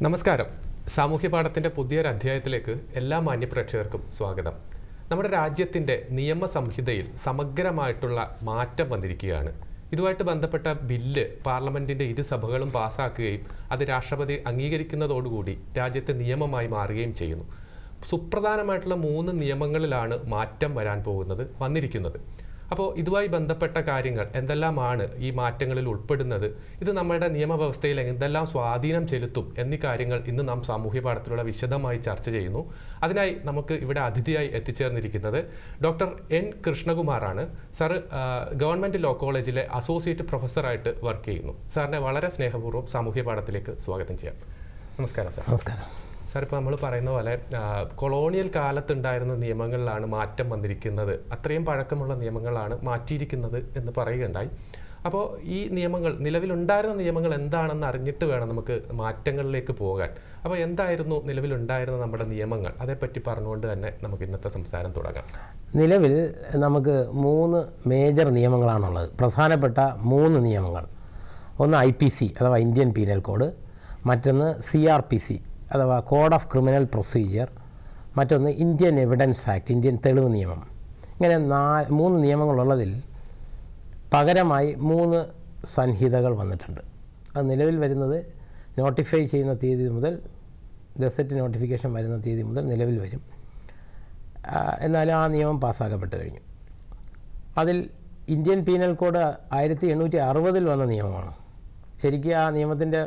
നമസ്കാരം. സാമൂഹ്യ പാഠത്തിൻ്റെ പുതിയൊരു അധ്യായത്തിലേക്ക് എല്ലാ മാന്യപ്രേക്ഷകർക്കും സ്വാഗതം. നമ്മുടെ രാജ്യത്തിൻ്റെ നിയമസംഹിതയിൽ സമഗ്രമായിട്ടുള്ള മാറ്റം വന്നിരിക്കുകയാണ്. ഇതുമായിട്ട് ബന്ധപ്പെട്ട ബില്ല് പാർലമെൻറ്റിൻ്റെ ഇരുസഭകളും പാസ്സാക്കുകയും അത് രാഷ്ട്രപതി അംഗീകരിക്കുന്നതോടുകൂടി രാജ്യത്തെ നിയമമായി മാറുകയും ചെയ്യുന്നു. സുപ്രധാനമായിട്ടുള്ള 3 നിയമങ്ങളിലാണ് മാറ്റം വന്നിരിക്കുന്നത്. അപ്പോൾ ഇതുമായി ബന്ധപ്പെട്ട കാര്യങ്ങൾ എന്തെല്ലാമാണ് ഈ മാറ്റങ്ങളിൽ ഉൾപ്പെടുന്നത്, ഇത് നമ്മുടെ നിയമവ്യവസ്ഥയിൽ എന്തെല്ലാം സ്വാധീനം ചെലുത്തും എന്നീ കാര്യങ്ങൾ ഇന്ന് നാം സാമൂഹ്യ പാഠത്തിലൂടെ വിശദമായി ചർച്ച ചെയ്യുന്നു. അതിനായി നമുക്ക് ഇവിടെ അതിഥിയായി എത്തിച്ചേർന്നിരിക്കുന്നത് ഡോക്ടർ എൻ കൃഷ്ണകുമാറാണ്. സാർ ഗവൺമെൻറ് ലോ കോളേജിലെ അസോസിയേറ്റ് പ്രൊഫസറായിട്ട് വർക്ക് ചെയ്യുന്നു. സാറിനെ വളരെ സ്നേഹപൂർവ്വം സാമൂഹ്യ പാഠത്തിലേക്ക് സ്വാഗതം ചെയ്യാം. നമസ്കാരം സാർ. നമസ്കാരം സാർ. ഇപ്പോൾ നമ്മൾ പറയുന്ന പോലെ കൊളോണിയൽ കാലത്തുണ്ടായിരുന്ന നിയമങ്ങളിലാണ് മാറ്റം വന്നിരിക്കുന്നത്, അത്രയും പഴക്കമുള്ള നിയമങ്ങളാണ് മാറ്റിയിരിക്കുന്നത് എന്ന് പറയുകയുണ്ടായി. അപ്പോൾ ഈ നിയമങ്ങൾ, നിലവിലുണ്ടായിരുന്ന നിയമങ്ങൾ എന്താണെന്ന് അറിഞ്ഞിട്ട് വേണം നമുക്ക് മാറ്റങ്ങളിലേക്ക് പോകാൻ. അപ്പോൾ എന്തായിരുന്നു നിലവിലുണ്ടായിരുന്ന നമ്മുടെ നിയമങ്ങൾ, അതേപ്പറ്റി പറഞ്ഞുകൊണ്ട് തന്നെ നമുക്ക് ഇന്നത്തെ സംസാരം തുടങ്ങാം. നിലവിൽ നമുക്ക് 3 മേജർ നിയമങ്ങളാണുള്ളത്. പ്രധാനപ്പെട്ട 3 നിയമങ്ങൾ. ഒന്ന് IPC അഥവാ ഇന്ത്യൻ പീനൽ കോഡ്, മറ്റൊന്ന് CRPC അഥവാ കോഡ് ഓഫ് ക്രിമിനൽ പ്രൊസീജിയർ, മറ്റൊന്ന് ഇന്ത്യൻ എവിഡൻസ് ആക്ട്, ഇന്ത്യൻ തെളിവ് നിയമം. ഇങ്ങനെ 3 നിയമങ്ങളുള്ളതിൽ പകരമായി 3 സംഹിതകൾ വന്നിട്ടുണ്ട്. അത് നിലവിൽ വരുന്നത് നോട്ടിഫൈ ചെയ്യുന്ന തീയതി മുതൽ, ഗസറ്റ് നോട്ടിഫിക്കേഷൻ വരുന്ന തീയതി മുതൽ നിലവിൽ വരും. എന്നാലും ആ നിയമം പാസ്സാക്കപ്പെട്ട് കഴിഞ്ഞു. അതിൽ ഇന്ത്യൻ പീനൽ കോഡ് 1860 വന്ന നിയമമാണ്. ശരിക്കും ആ നിയമത്തിൻ്റെ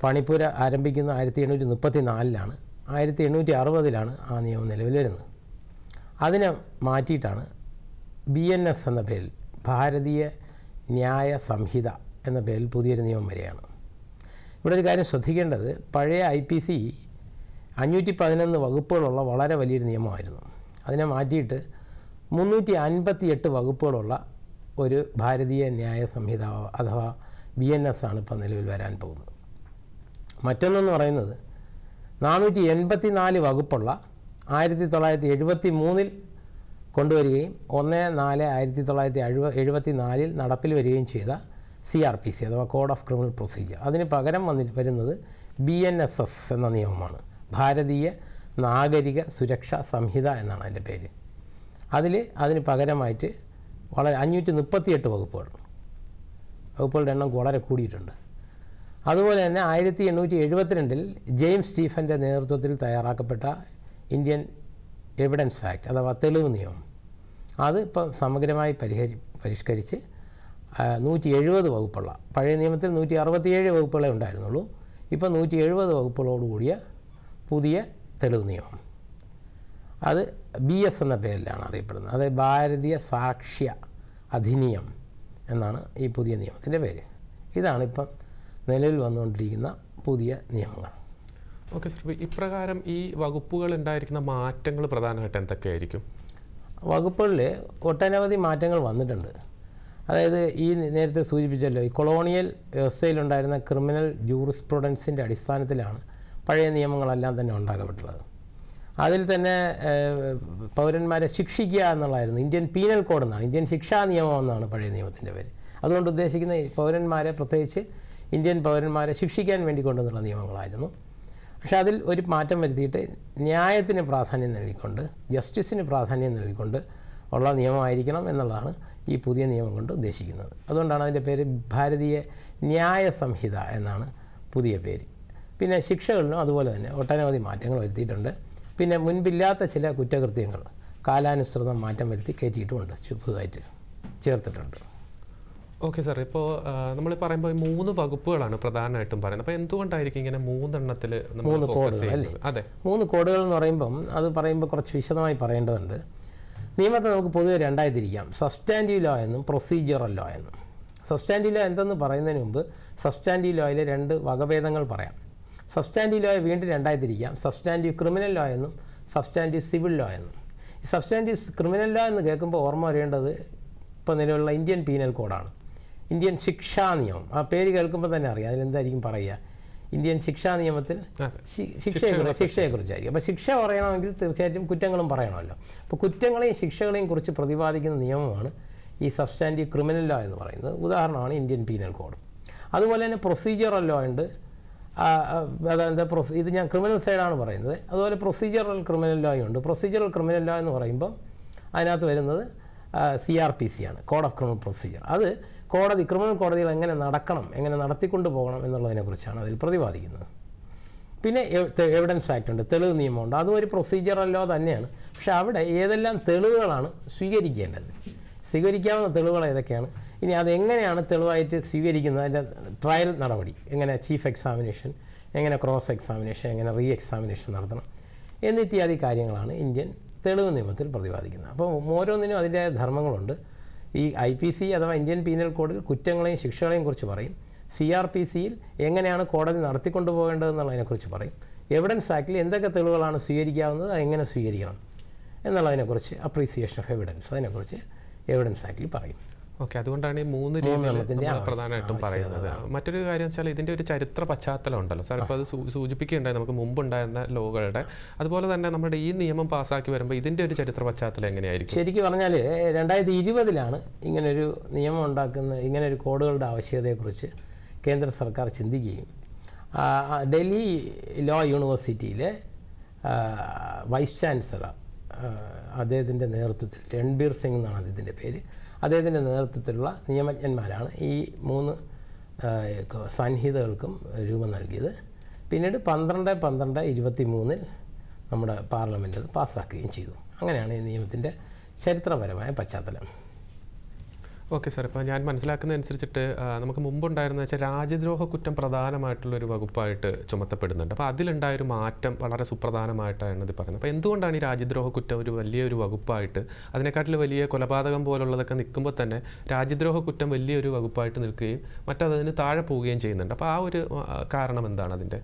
പണിപ്പുര ആരംഭിക്കുന്ന 1834 1860 ആ നിയമം നിലവിൽ വരുന്നത്. അതിനെ മാറ്റിയിട്ടാണ് BNS എന്ന പേരിൽ, ഭാരതീയ ന്യായ സംഹിത എന്ന പേരിൽ പുതിയൊരു നിയമം വരികയാണ്. ഇവിടെ ഒരു കാര്യം ശ്രദ്ധിക്കേണ്ടത്, പഴയ IPC 511 വകുപ്പുകളുള്ള വളരെ വലിയൊരു നിയമമായിരുന്നു. അതിനെ മാറ്റിയിട്ട് 358 വകുപ്പുകളുള്ള ഒരു ഭാരതീയ ന്യായ സംഹിത അഥവാ BNS ആണ് ഇപ്പോൾ നിലവിൽ വരാൻ പോകുന്നത്. മറ്റൊന്നെന്ന് പറയുന്നത് 484 വകുപ്പുള്ള 1973 കൊണ്ടുവരികയും 1/4/1974 നടപ്പിൽ വരികയും ചെയ്ത CRPC അഥവാ കോഡ് ഓഫ് ക്രിമിനൽ പ്രൊസീജിയർ. അതിന് പകരം വരുന്നത് BNSS എന്ന നിയമമാണ്. ഭാരതീയ നാഗരിക സുരക്ഷാ സംഹിത എന്നാണ് അതിൻ്റെ പേര്. അതിന് പകരമായിട്ട് 538 വകുപ്പുകളുടെ എണ്ണം വളരെ കൂടിയിട്ടുണ്ട്. അതുപോലെ തന്നെ 1872 ജെയിംസ് സ്റ്റീഫൻ്റെ നേതൃത്വത്തിൽ തയ്യാറാക്കപ്പെട്ട ഇന്ത്യൻ എവിഡൻസ് ആക്ട് അഥവാ തെളിവ് നിയമം, അത് ഇപ്പം സമഗ്രമായി പരിഷ്കരിച്ച് 170 വകുപ്പുള്ള, പഴയ നിയമത്തിൽ 167 വകുപ്പുകളെ ഉണ്ടായിരുന്നുള്ളൂ, ഇപ്പം 170 വകുപ്പുകളോടുകൂടിയ പുതിയ തെളിവ് നിയമം, അത് BS എന്ന പേരിലാണ് അറിയപ്പെടുന്നത്. അത് ഭാരതീയ സാക്ഷ്യ അധിനിയം എന്നാണ് ഈ പുതിയ നിയമത്തിൻ്റെ പേര്. ഇതാണ് ഇപ്പം നിലവിൽ വന്നുകൊണ്ടിരിക്കുന്ന പുതിയ നിയമങ്ങൾ. Okay sir. ഇപ്രകാരം ഈ വകുപ്പുകൾ ഉണ്ടായിരിക്കുന്ന മാറ്റങ്ങൾ പ്രധാനമായിട്ട് എന്തൊക്കെയായിരിക്കും? വകുപ്പുകളിൽ ഒട്ടനവധി മാറ്റങ്ങൾ വന്നിട്ടുണ്ട്. അതായത് ഈ നേരത്തെ സൂചിപ്പിച്ചല്ലോ, ഈ കൊളോണിയൽ വ്യവസ്ഥയിലുണ്ടായിരുന്ന ക്രിമിനൽ ജൂറിസ്പ്രുഡൻസിൻ്റെ അടിസ്ഥാനത്തിലാണ് പഴയ നിയമങ്ങളെല്ലാം തന്നെ ഉണ്ടാക്കപ്പെട്ടുള്ളത്. അതിൽ തന്നെ പൗരന്മാരെ ശിക്ഷിക്കുക എന്നുള്ളതായിരുന്നു. ഇന്ത്യൻ പീനൽ കോഡ് എന്നാണ്, ഇന്ത്യൻ ശിക്ഷാ നിയമം എന്നാണ് പഴയ നിയമത്തിൻ്റെ പേര്. അതുകൊണ്ട് ഉദ്ദേശിക്കുന്ന പൗരന്മാരെ, പ്രത്യേകിച്ച് ഇന്ത്യൻ പൗരന്മാരെ ശിക്ഷിക്കാൻ വേണ്ടി കൊണ്ടുവന്നുള്ള നിയമങ്ങളായിരുന്നു. പക്ഷേ അതിൽ ഒരു മാറ്റം വരുത്തിയിട്ട് ന്യായത്തിന് പ്രാധാന്യം നൽകിക്കൊണ്ട്, ജസ്റ്റിസിന് പ്രാധാന്യം നൽകിക്കൊണ്ട് ഉള്ള നിയമമായിരിക്കണം എന്നുള്ളതാണ് ഈ പുതിയ നിയമം കൊണ്ട് ഉദ്ദേശിക്കുന്നത്. അതുകൊണ്ടാണ് അതിൻ്റെ പേര് ഭാരതീയ ന്യായ സംഹിത എന്നാണ് പുതിയ പേര്. പിന്നെ ശിക്ഷകളിലും അതുപോലെ തന്നെ ഒട്ടനവധി മാറ്റങ്ങൾ വരുത്തിയിട്ടുണ്ട്. പിന്നെ മുൻപില്ലാത്ത ചില കുറ്റകൃത്യങ്ങൾ കാലാനുസൃതം മാറ്റം വരുത്തി കയറ്റിയിട്ടുമുണ്ട്, പുതുതായിട്ട് ചേർത്തിട്ടുണ്ട്. Okay sir. ഇപ്പോൾ നമ്മൾ പറയുമ്പോൾ 3 വകുപ്പുകളാണ് പ്രധാനമായിട്ടും പറയുന്നത്. അപ്പോൾ എന്തുകൊണ്ടായിരിക്കും ഇങ്ങനെ 3 എണ്ണത്തിൽ 3 കോഡുകൾ അല്ലേ? അതെ, 3 കോഡുകൾ എന്ന് പറയുമ്പോൾ കുറച്ച് വിശദമായി പറയേണ്ടതുണ്ട്. നിയമത്തെ നമുക്ക് പൊതുവെ 2ആയി തിരിക്കാം. സബ്സ്റ്റാൻറ്റീവ് ലോ എന്നും പ്രൊസീജിയറൽ ലോ എന്നും. സബ്സ്റ്റാൻറ്റീവ് ലോ എന്തെന്ന് പറയുന്നതിന് മുമ്പ് സബ്സ്റ്റാൻറ്റീവ് ലോയിലെ 2 വകഭേദങ്ങൾ പറയാം. സബ്സ്റ്റാൻറ്റീവ് ലോയെ വീണ്ടും 2ആയി തിരിക്കാം. സബ്സ്റ്റാൻറ്റീവ് ക്രിമിനൽ ലോ എന്നും സബ്സ്റ്റാൻറ്റീവ് സിവിൽ ലോ എന്നും. ഈ സബ്സ്റ്റാൻറ്റീവ് ക്രിമിനൽ ലോ എന്ന് കേൾക്കുമ്പോൾ ഓർമ്മ വരേണ്ടത് ഇപ്പോൾ നിലവിലുള്ള ഇന്ത്യൻ പീനൽ കോഡാണ്, ഇന്ത്യൻ ശിക്ഷാ നിയമം. ആ പേര് കേൾക്കുമ്പോൾ തന്നെ അറിയാം അതിലെന്തായിരിക്കും പറയുക. ഇന്ത്യൻ ശിക്ഷാ നിയമത്തിൽ ശിക്ഷയെക്കുറിച്ചായിരിക്കും. അപ്പോൾ ശിക്ഷ പറയണമെങ്കിൽ തീർച്ചയായിട്ടും കുറ്റങ്ങളും പറയണമല്ലോ. അപ്പോൾ കുറ്റങ്ങളെയും ശിക്ഷകളെയും കുറിച്ച് പ്രതിപാദിക്കുന്ന നിയമമാണ് ഈ സബ്സ്റ്റാൻറ്റീവ് ക്രിമിനൽ ലോ എന്ന് പറയുന്നത്. ഉദാഹരണമാണ് ഇന്ത്യൻ പീനൽ കോഡ്. അതുപോലെ തന്നെ പ്രൊസീജിയറൽ ലോ ഉണ്ട്, അതായത് ഇത് ഞാൻ ക്രിമിനൽ സൈഡാണ് പറയുന്നത്. അതുപോലെ പ്രൊസീജിയറൽ ക്രിമിനൽ ലോയും ഉണ്ട്. പ്രൊസീജിയറൽ ക്രിമിനൽ ലോ എന്ന് പറയുമ്പോൾ അതിനകത്ത് വരുന്നത് CRPC ആണ്, കോഡ് ഓഫ് ക്രിമിനൽ പ്രൊസീജിയർ. അത് ക്രിമിനൽ കോടതികൾ എങ്ങനെ നടക്കണം, എങ്ങനെ നടത്തിക്കൊണ്ട് പോകണം എന്നുള്ളതിനെക്കുറിച്ചാണ് അതിൽ പ്രതിപാദിക്കുന്നത്. പിന്നെ എവിഡൻസ് ആക്ട് ഉണ്ട്, തെളിവ് നിയമമുണ്ട്. അതും ഒരു പ്രൊസീജിയറൽ ലോ തന്നെയാണ്. പക്ഷേ അവിടെ ഏതെല്ലാം തെളിവുകളാണ് സ്വീകരിക്കേണ്ടത്, സ്വീകരിക്കാവുന്ന തെളിവുകൾ ഏതൊക്കെയാണ്, ഇനി അതെങ്ങനെയാണ് തെളിവായിട്ട് സ്വീകരിക്കുന്നത്, അതിൻ്റെ ട്രയൽ നടപടി എങ്ങനെ, ചീഫ് എക്സാമിനേഷൻ എങ്ങനെ, ക്രോസ് എക്സാമിനേഷൻ എങ്ങനെ, റീ എക്സാമിനേഷൻ നടത്തണം എന്നിത്യാദി കാര്യങ്ങളാണ് ഇന്ത്യൻ തെളിവ് നിയമത്തിൽ പ്രതിപാദിക്കുന്നത്. അപ്പോൾ ഓരോന്നിനും അതിൻ്റെ ധർമ്മങ്ങളുണ്ട്. ഈ IPC അഥവാ ഇന്ത്യൻ പീനൽ കോഡിൽ കുറ്റങ്ങളെയും ശിക്ഷകളെയും കുറിച്ച് പറയും. CRPCയിൽ എങ്ങനെയാണ് കോടതി നടത്തിക്കൊണ്ടു പോകേണ്ടതെന്നുള്ളതിനെക്കുറിച്ച് പറയും. എവിഡൻസ് ആക്ടിൽ എന്തൊക്കെ തെളിവുകളാണ് സ്വീകരിക്കാവുന്നത്, അതെങ്ങനെ സ്വീകരിക്കണം എന്നുള്ളതിനെക്കുറിച്ച്, അപ്രീസിയേഷൻ ഓഫ് എവിഡൻസ്, അതിനെക്കുറിച്ച് എവിഡൻസ് ആക്ടിൽ പറയും. ഓക്കെ, അതുകൊണ്ടാണ് ഈ 3 രീതിയിൽ പ്രധാനമായിട്ടും പറയുന്നത്. മറ്റൊരു കാര്യം വെച്ചാൽ ഇതിൻ്റെ ഒരു ചരിത്ര പശ്ചാത്തലം ഉണ്ടല്ലോ സാർ. ഇപ്പോൾ അത് സൂചിപ്പിക്കുകയുണ്ടായി നമുക്ക് മുമ്പുണ്ടായിരുന്ന ലോകളുടെ. അതുപോലെ തന്നെ നമ്മുടെ ഈ നിയമം പാസ്സാക്കി വരുമ്പോൾ ഇതിൻ്റെ ഒരു ചരിത്ര പശ്ചാത്തലം എങ്ങനെയായിരിക്കും? ശരിക്കും പറഞ്ഞാൽ 2020 ഇങ്ങനൊരു നിയമം ഉണ്ടാക്കുന്ന, ഇങ്ങനൊരു കോഡുകളുടെ ആവശ്യകതയെക്കുറിച്ച് കേന്ദ്ര സർക്കാർ ചിന്തിക്കുകയും ഡൽഹി ലോ യൂണിവേഴ്സിറ്റിയിലെ വൈസ് ചാൻസലർ അദ്ദേഹത്തിൻ്റെ നേതൃത്വത്തിൽ, രൺബീർ സിംഗ് എന്നാണ് അദ്ദേഹത്തിൻ്റെ പേര്, അദ്ദേഹത്തിൻ്റെ നേതൃത്വത്തിലുള്ള നിയമജ്ഞന്മാരാണ് ഈ 3 സംഹിതകൾക്കും രൂപം നൽകിയത്. പിന്നീട് 12/12/23 നമ്മുടെ പാർലമെൻറ്റ് അത് പാസ്സാക്കുകയും ചെയ്തു. അങ്ങനെയാണ് ഈ നിയമത്തിൻ്റെ ചരിത്രപരമായ പശ്ചാത്തലം. ഓക്കെ സാർ, ഇപ്പോൾ ഞാൻ മനസ്സിലാക്കുന്നതനുസരിച്ചിട്ട് നമുക്ക് മുമ്പുണ്ടായിരുന്ന വെച്ചാൽ രാജ്യദ്രോഹ കുറ്റം പ്രധാനമായിട്ടുള്ളൊരു വകുപ്പായിട്ട് ചുമത്തപ്പെടുന്നുണ്ട്. അപ്പോൾ അതിലുണ്ടായൊരു മാറ്റം വളരെ സുപ്രധാനമായിട്ടാണ് ഇത് പറയുന്നത്. അപ്പോൾ എന്തുകൊണ്ടാണ് ഈ രാജ്യദ്രോഹ കുറ്റം ഒരു വലിയൊരു വകുപ്പായിട്ട്, അതിനെക്കാട്ടിൽ വലിയ കൊലപാതകം പോലുള്ളതൊക്കെ നിൽക്കുമ്പോൾ തന്നെ രാജ്യദ്രോഹ കുറ്റം വലിയൊരു വകുപ്പായിട്ട് നിൽക്കുകയും മറ്റതിന് താഴെ പോവുകയും ചെയ്യുന്നുണ്ട്? അപ്പോൾ ആ ഒരു കാരണം എന്താണ് അതിൻ്റെ?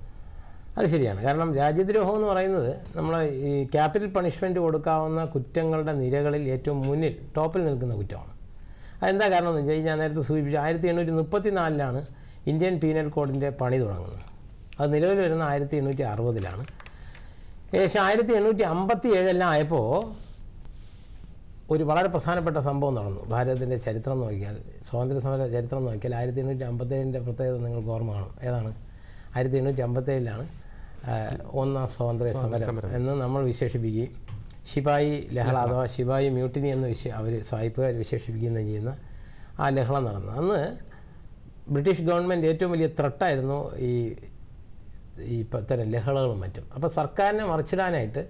അത് ശരിയാണ്. കാരണം രാജ്യദ്രോഹം എന്ന് പറയുന്നത് നമ്മൾ ഈ ക്യാപിറ്റൽ പണിഷ്മെൻറ്റ് കൊടുക്കാവുന്ന കുറ്റങ്ങളുടെ നിരകളിൽ ഏറ്റവും മുന്നിൽ ടോപ്പിൽ നിൽക്കുന്ന കുറ്റമാണ്. അതെന്താ കാരണം എന്ന് വെച്ചാൽ ഞാൻ നേരത്തെ സൂചിപ്പിച്ചു, 1834 ഇന്ത്യൻ പീനൽ കോഡിൻ്റെ പണി തുടങ്ങുന്നത്. അത് നിലവിൽ വരുന്ന 1860 ഏകദേശം 1857 ആയപ്പോൾ ഒരു വളരെ പ്രധാനപ്പെട്ട സംഭവം നടന്നു. ഭാരതത്തിൻ്റെ ചരിത്രം നോക്കിയാൽ, സ്വാതന്ത്ര്യ സമര ചരിത്രം നോക്കിയാൽ 1857 പ്രത്യേകത നിങ്ങൾക്ക് ഓർമ്മ കാണും. ഏതാണ്? 1857 ഒന്നാം സ്വാതന്ത്ര്യ സമരം എന്ന് നമ്മൾ വിശേഷിപ്പിക്കുകയും ശിപായി ലഹള അഥവാ ശിപായി മ്യൂട്ടിനി എന്ന് അവർ സായിപ്പുകാർ വിശേഷിപ്പിക്കുകയും ചെയ്യുന്ന ആ ലഹള നടന്നു. അന്ന് ബ്രിട്ടീഷ് ഗവൺമെൻറ് ഏറ്റവും വലിയ ത്രട്ടായിരുന്നു ഈ ഇത്തരം ലഹളകളും മറ്റും. അപ്പോൾ സർക്കാരിനെ മറിച്ചിടാനായിട്ട്,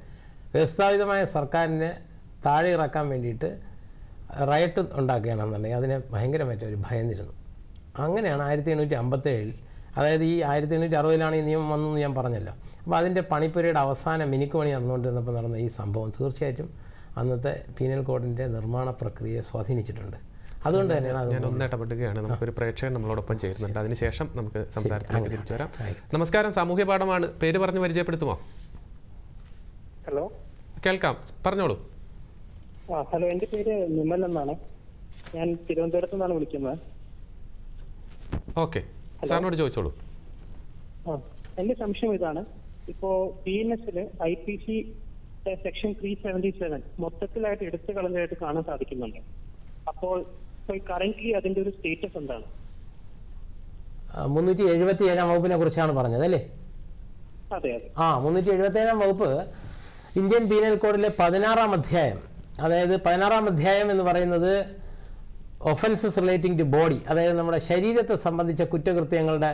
വ്യവസ്ഥാപിതമായ സർക്കാരിനെ താഴെ ഇറക്കാൻ വേണ്ടിയിട്ട് റയറ്റ് ഉണ്ടാക്കുകയാണെന്നുണ്ടെങ്കിൽ അതിനെ ഭയങ്കരമായിട്ട് ഒരു ഭയന്നിരുന്നു. അങ്ങനെയാണ് 1857, അതായത് ഈ 1860 ഈ നിയമം വന്നെന്ന് ഞാൻ പറഞ്ഞല്ലോ. അപ്പോൾ അതിൻ്റെ പണിപ്പുരയുടെ അവസാന മിനുക്കുപണി നടന്നുകൊണ്ടിരുന്നപ്പോൾ നടന്ന ഈ സംഭവം തീർച്ചയായിട്ടും അന്നത്തെ പീനൽ കോഡിൻ്റെ നിർമ്മാണ പ്രക്രിയയെ സ്വാധീനിച്ചിട്ടുണ്ട്. അതുകൊണ്ട് തന്നെയാണ് ഞാൻ ഒന്ന് ഇടപെടുകയാണ്. നമുക്കൊരു പ്രേക്ഷകൻ നമ്മളോടൊപ്പം ചേരുന്നുണ്ട്. അതിനുശേഷം നമുക്ക് സംസാരത്തിലേക്ക് തിരിച്ചു വരാം. നമസ്കാരം, സാമൂഹ്യ പാഠമാണ്. പേര് പറഞ്ഞ് പരിചയപ്പെടുത്തുമോ? ഹലോ, കേൾക്കാം, പറഞ്ഞോളൂ. ഹലോ, എൻ്റെ പേര് നിമൽ എന്നാണ്. ഞാൻ തിരുവനന്തപുരത്ത് നിന്നാണ് വിളിക്കുന്നത്. ഓക്കെ, സാറിനോട് ചോദിച്ചോളൂ. എൻ്റെ സംശയം ഇതാണ്, ഇപ്പോ PNS IPC സെക്ഷൻ 377 മൊത്തത്തിലായിട്ട് എടുത്തു കളഞ്ഞതായിട്ട് കാണാൻ സാധിക്കുന്നുണ്ട്. അപ്പോൾ കറന്റ്ലി അതിന്റെ ഒരു സ്റ്റേറ്റസ് എന്താണ്? 377 വകുപ്പിനെ കുറിച്ചാണ് പറഞ്ഞത് അല്ലേ? അതെ അതെ. 377 വകുപ്പ് ഇന്ത്യൻ പീനൽ കോഡിലെ 16-ാം അധ്യായം. അതായത് 16-ാം അധ്യായം എന്ന് പറയുന്നത് ഒഫൻസസ് റിലേറ്റിംഗ് ടു ബോഡി, അതായത് നമ്മുടെ ശരീരത്തെ സംബന്ധിച്ച കുറ്റകൃത്യങ്ങളുടെ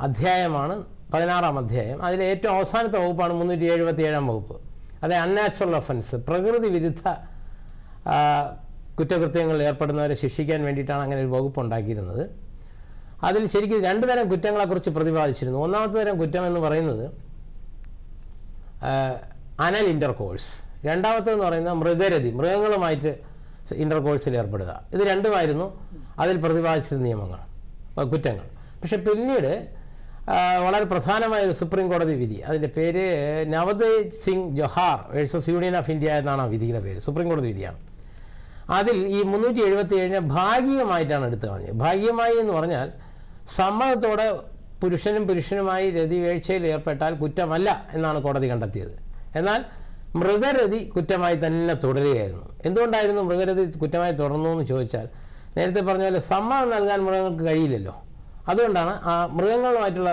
അധ്യായമാണ് 16-ാം അധ്യായം. അതിലെ ഏറ്റവും അവസാനത്തെ വകുപ്പാണ് 377 വകുപ്പ്. അതായത് അൺനാച്ചുറൽ ഒഫൻസ്, പ്രകൃതി വിരുദ്ധ കുറ്റകൃത്യങ്ങളിൽ ഏർപ്പെടുന്നവരെ ശിക്ഷിക്കാൻ വേണ്ടിയിട്ടാണ് അങ്ങനെ ഒരു വകുപ്പ് ഉണ്ടാക്കിയിരുന്നത്. അതിൽ ശരിക്കും 2 തരം കുറ്റങ്ങളെക്കുറിച്ച് പ്രതിപാദിച്ചിരുന്നു. ഒന്നാമത്തെ തരം കുറ്റം എന്ന് പറയുന്നത് അനൽ ഇൻ്റർകോഴ്സ്, രണ്ടാമത്തേതെന്ന് പറയുന്നത് മൃഗരതി, മൃഗങ്ങളുമായിട്ട് ഇൻ്റർകോഴ്സിൽ ഏർപ്പെടുക. ഇത് രണ്ടുമായിരുന്നു അതിൽ പ്രതിപാദിച്ച നിയമങ്ങൾ, കുറ്റങ്ങൾ. പക്ഷെ പിന്നീട് വളരെ പ്രധാനമായ ഒരു സുപ്രീം കോടതി വിധി, അതിൻ്റെ പേര് Navtej Singh Johar versus Union of India എന്നാണ് ആ വിധിയുടെ പേര്, സുപ്രീം കോടതി വിധിയാണ്. അതിൽ ഈ 377 ഭാഗികമായിട്ടാണ് എടുത്തു കളഞ്ഞത്. ഭാഗികമായി എന്ന് പറഞ്ഞാൽ സമ്മതത്തോടെ പുരുഷനുമായി രതിവേഴ്ചയിൽ ഏർപ്പെട്ടാൽ കുറ്റമല്ല എന്നാണ് കോടതി കണ്ടെത്തിയത്. എന്നാൽ മൃഗരതി കുറ്റമായി തന്നെ തുടരുകയായിരുന്നു. എന്തുകൊണ്ടായിരുന്നു മൃഗരതി കുറ്റമായി തുടർന്നു എന്ന് ചോദിച്ചാൽ, നേരത്തെ പറഞ്ഞ പോലെ സമ്മതം നൽകാൻ മൃഗങ്ങൾക്ക് കഴിയില്ലല്ലോ. അതുകൊണ്ടാണ് ആ മൃഗങ്ങളുമായിട്ടുള്ള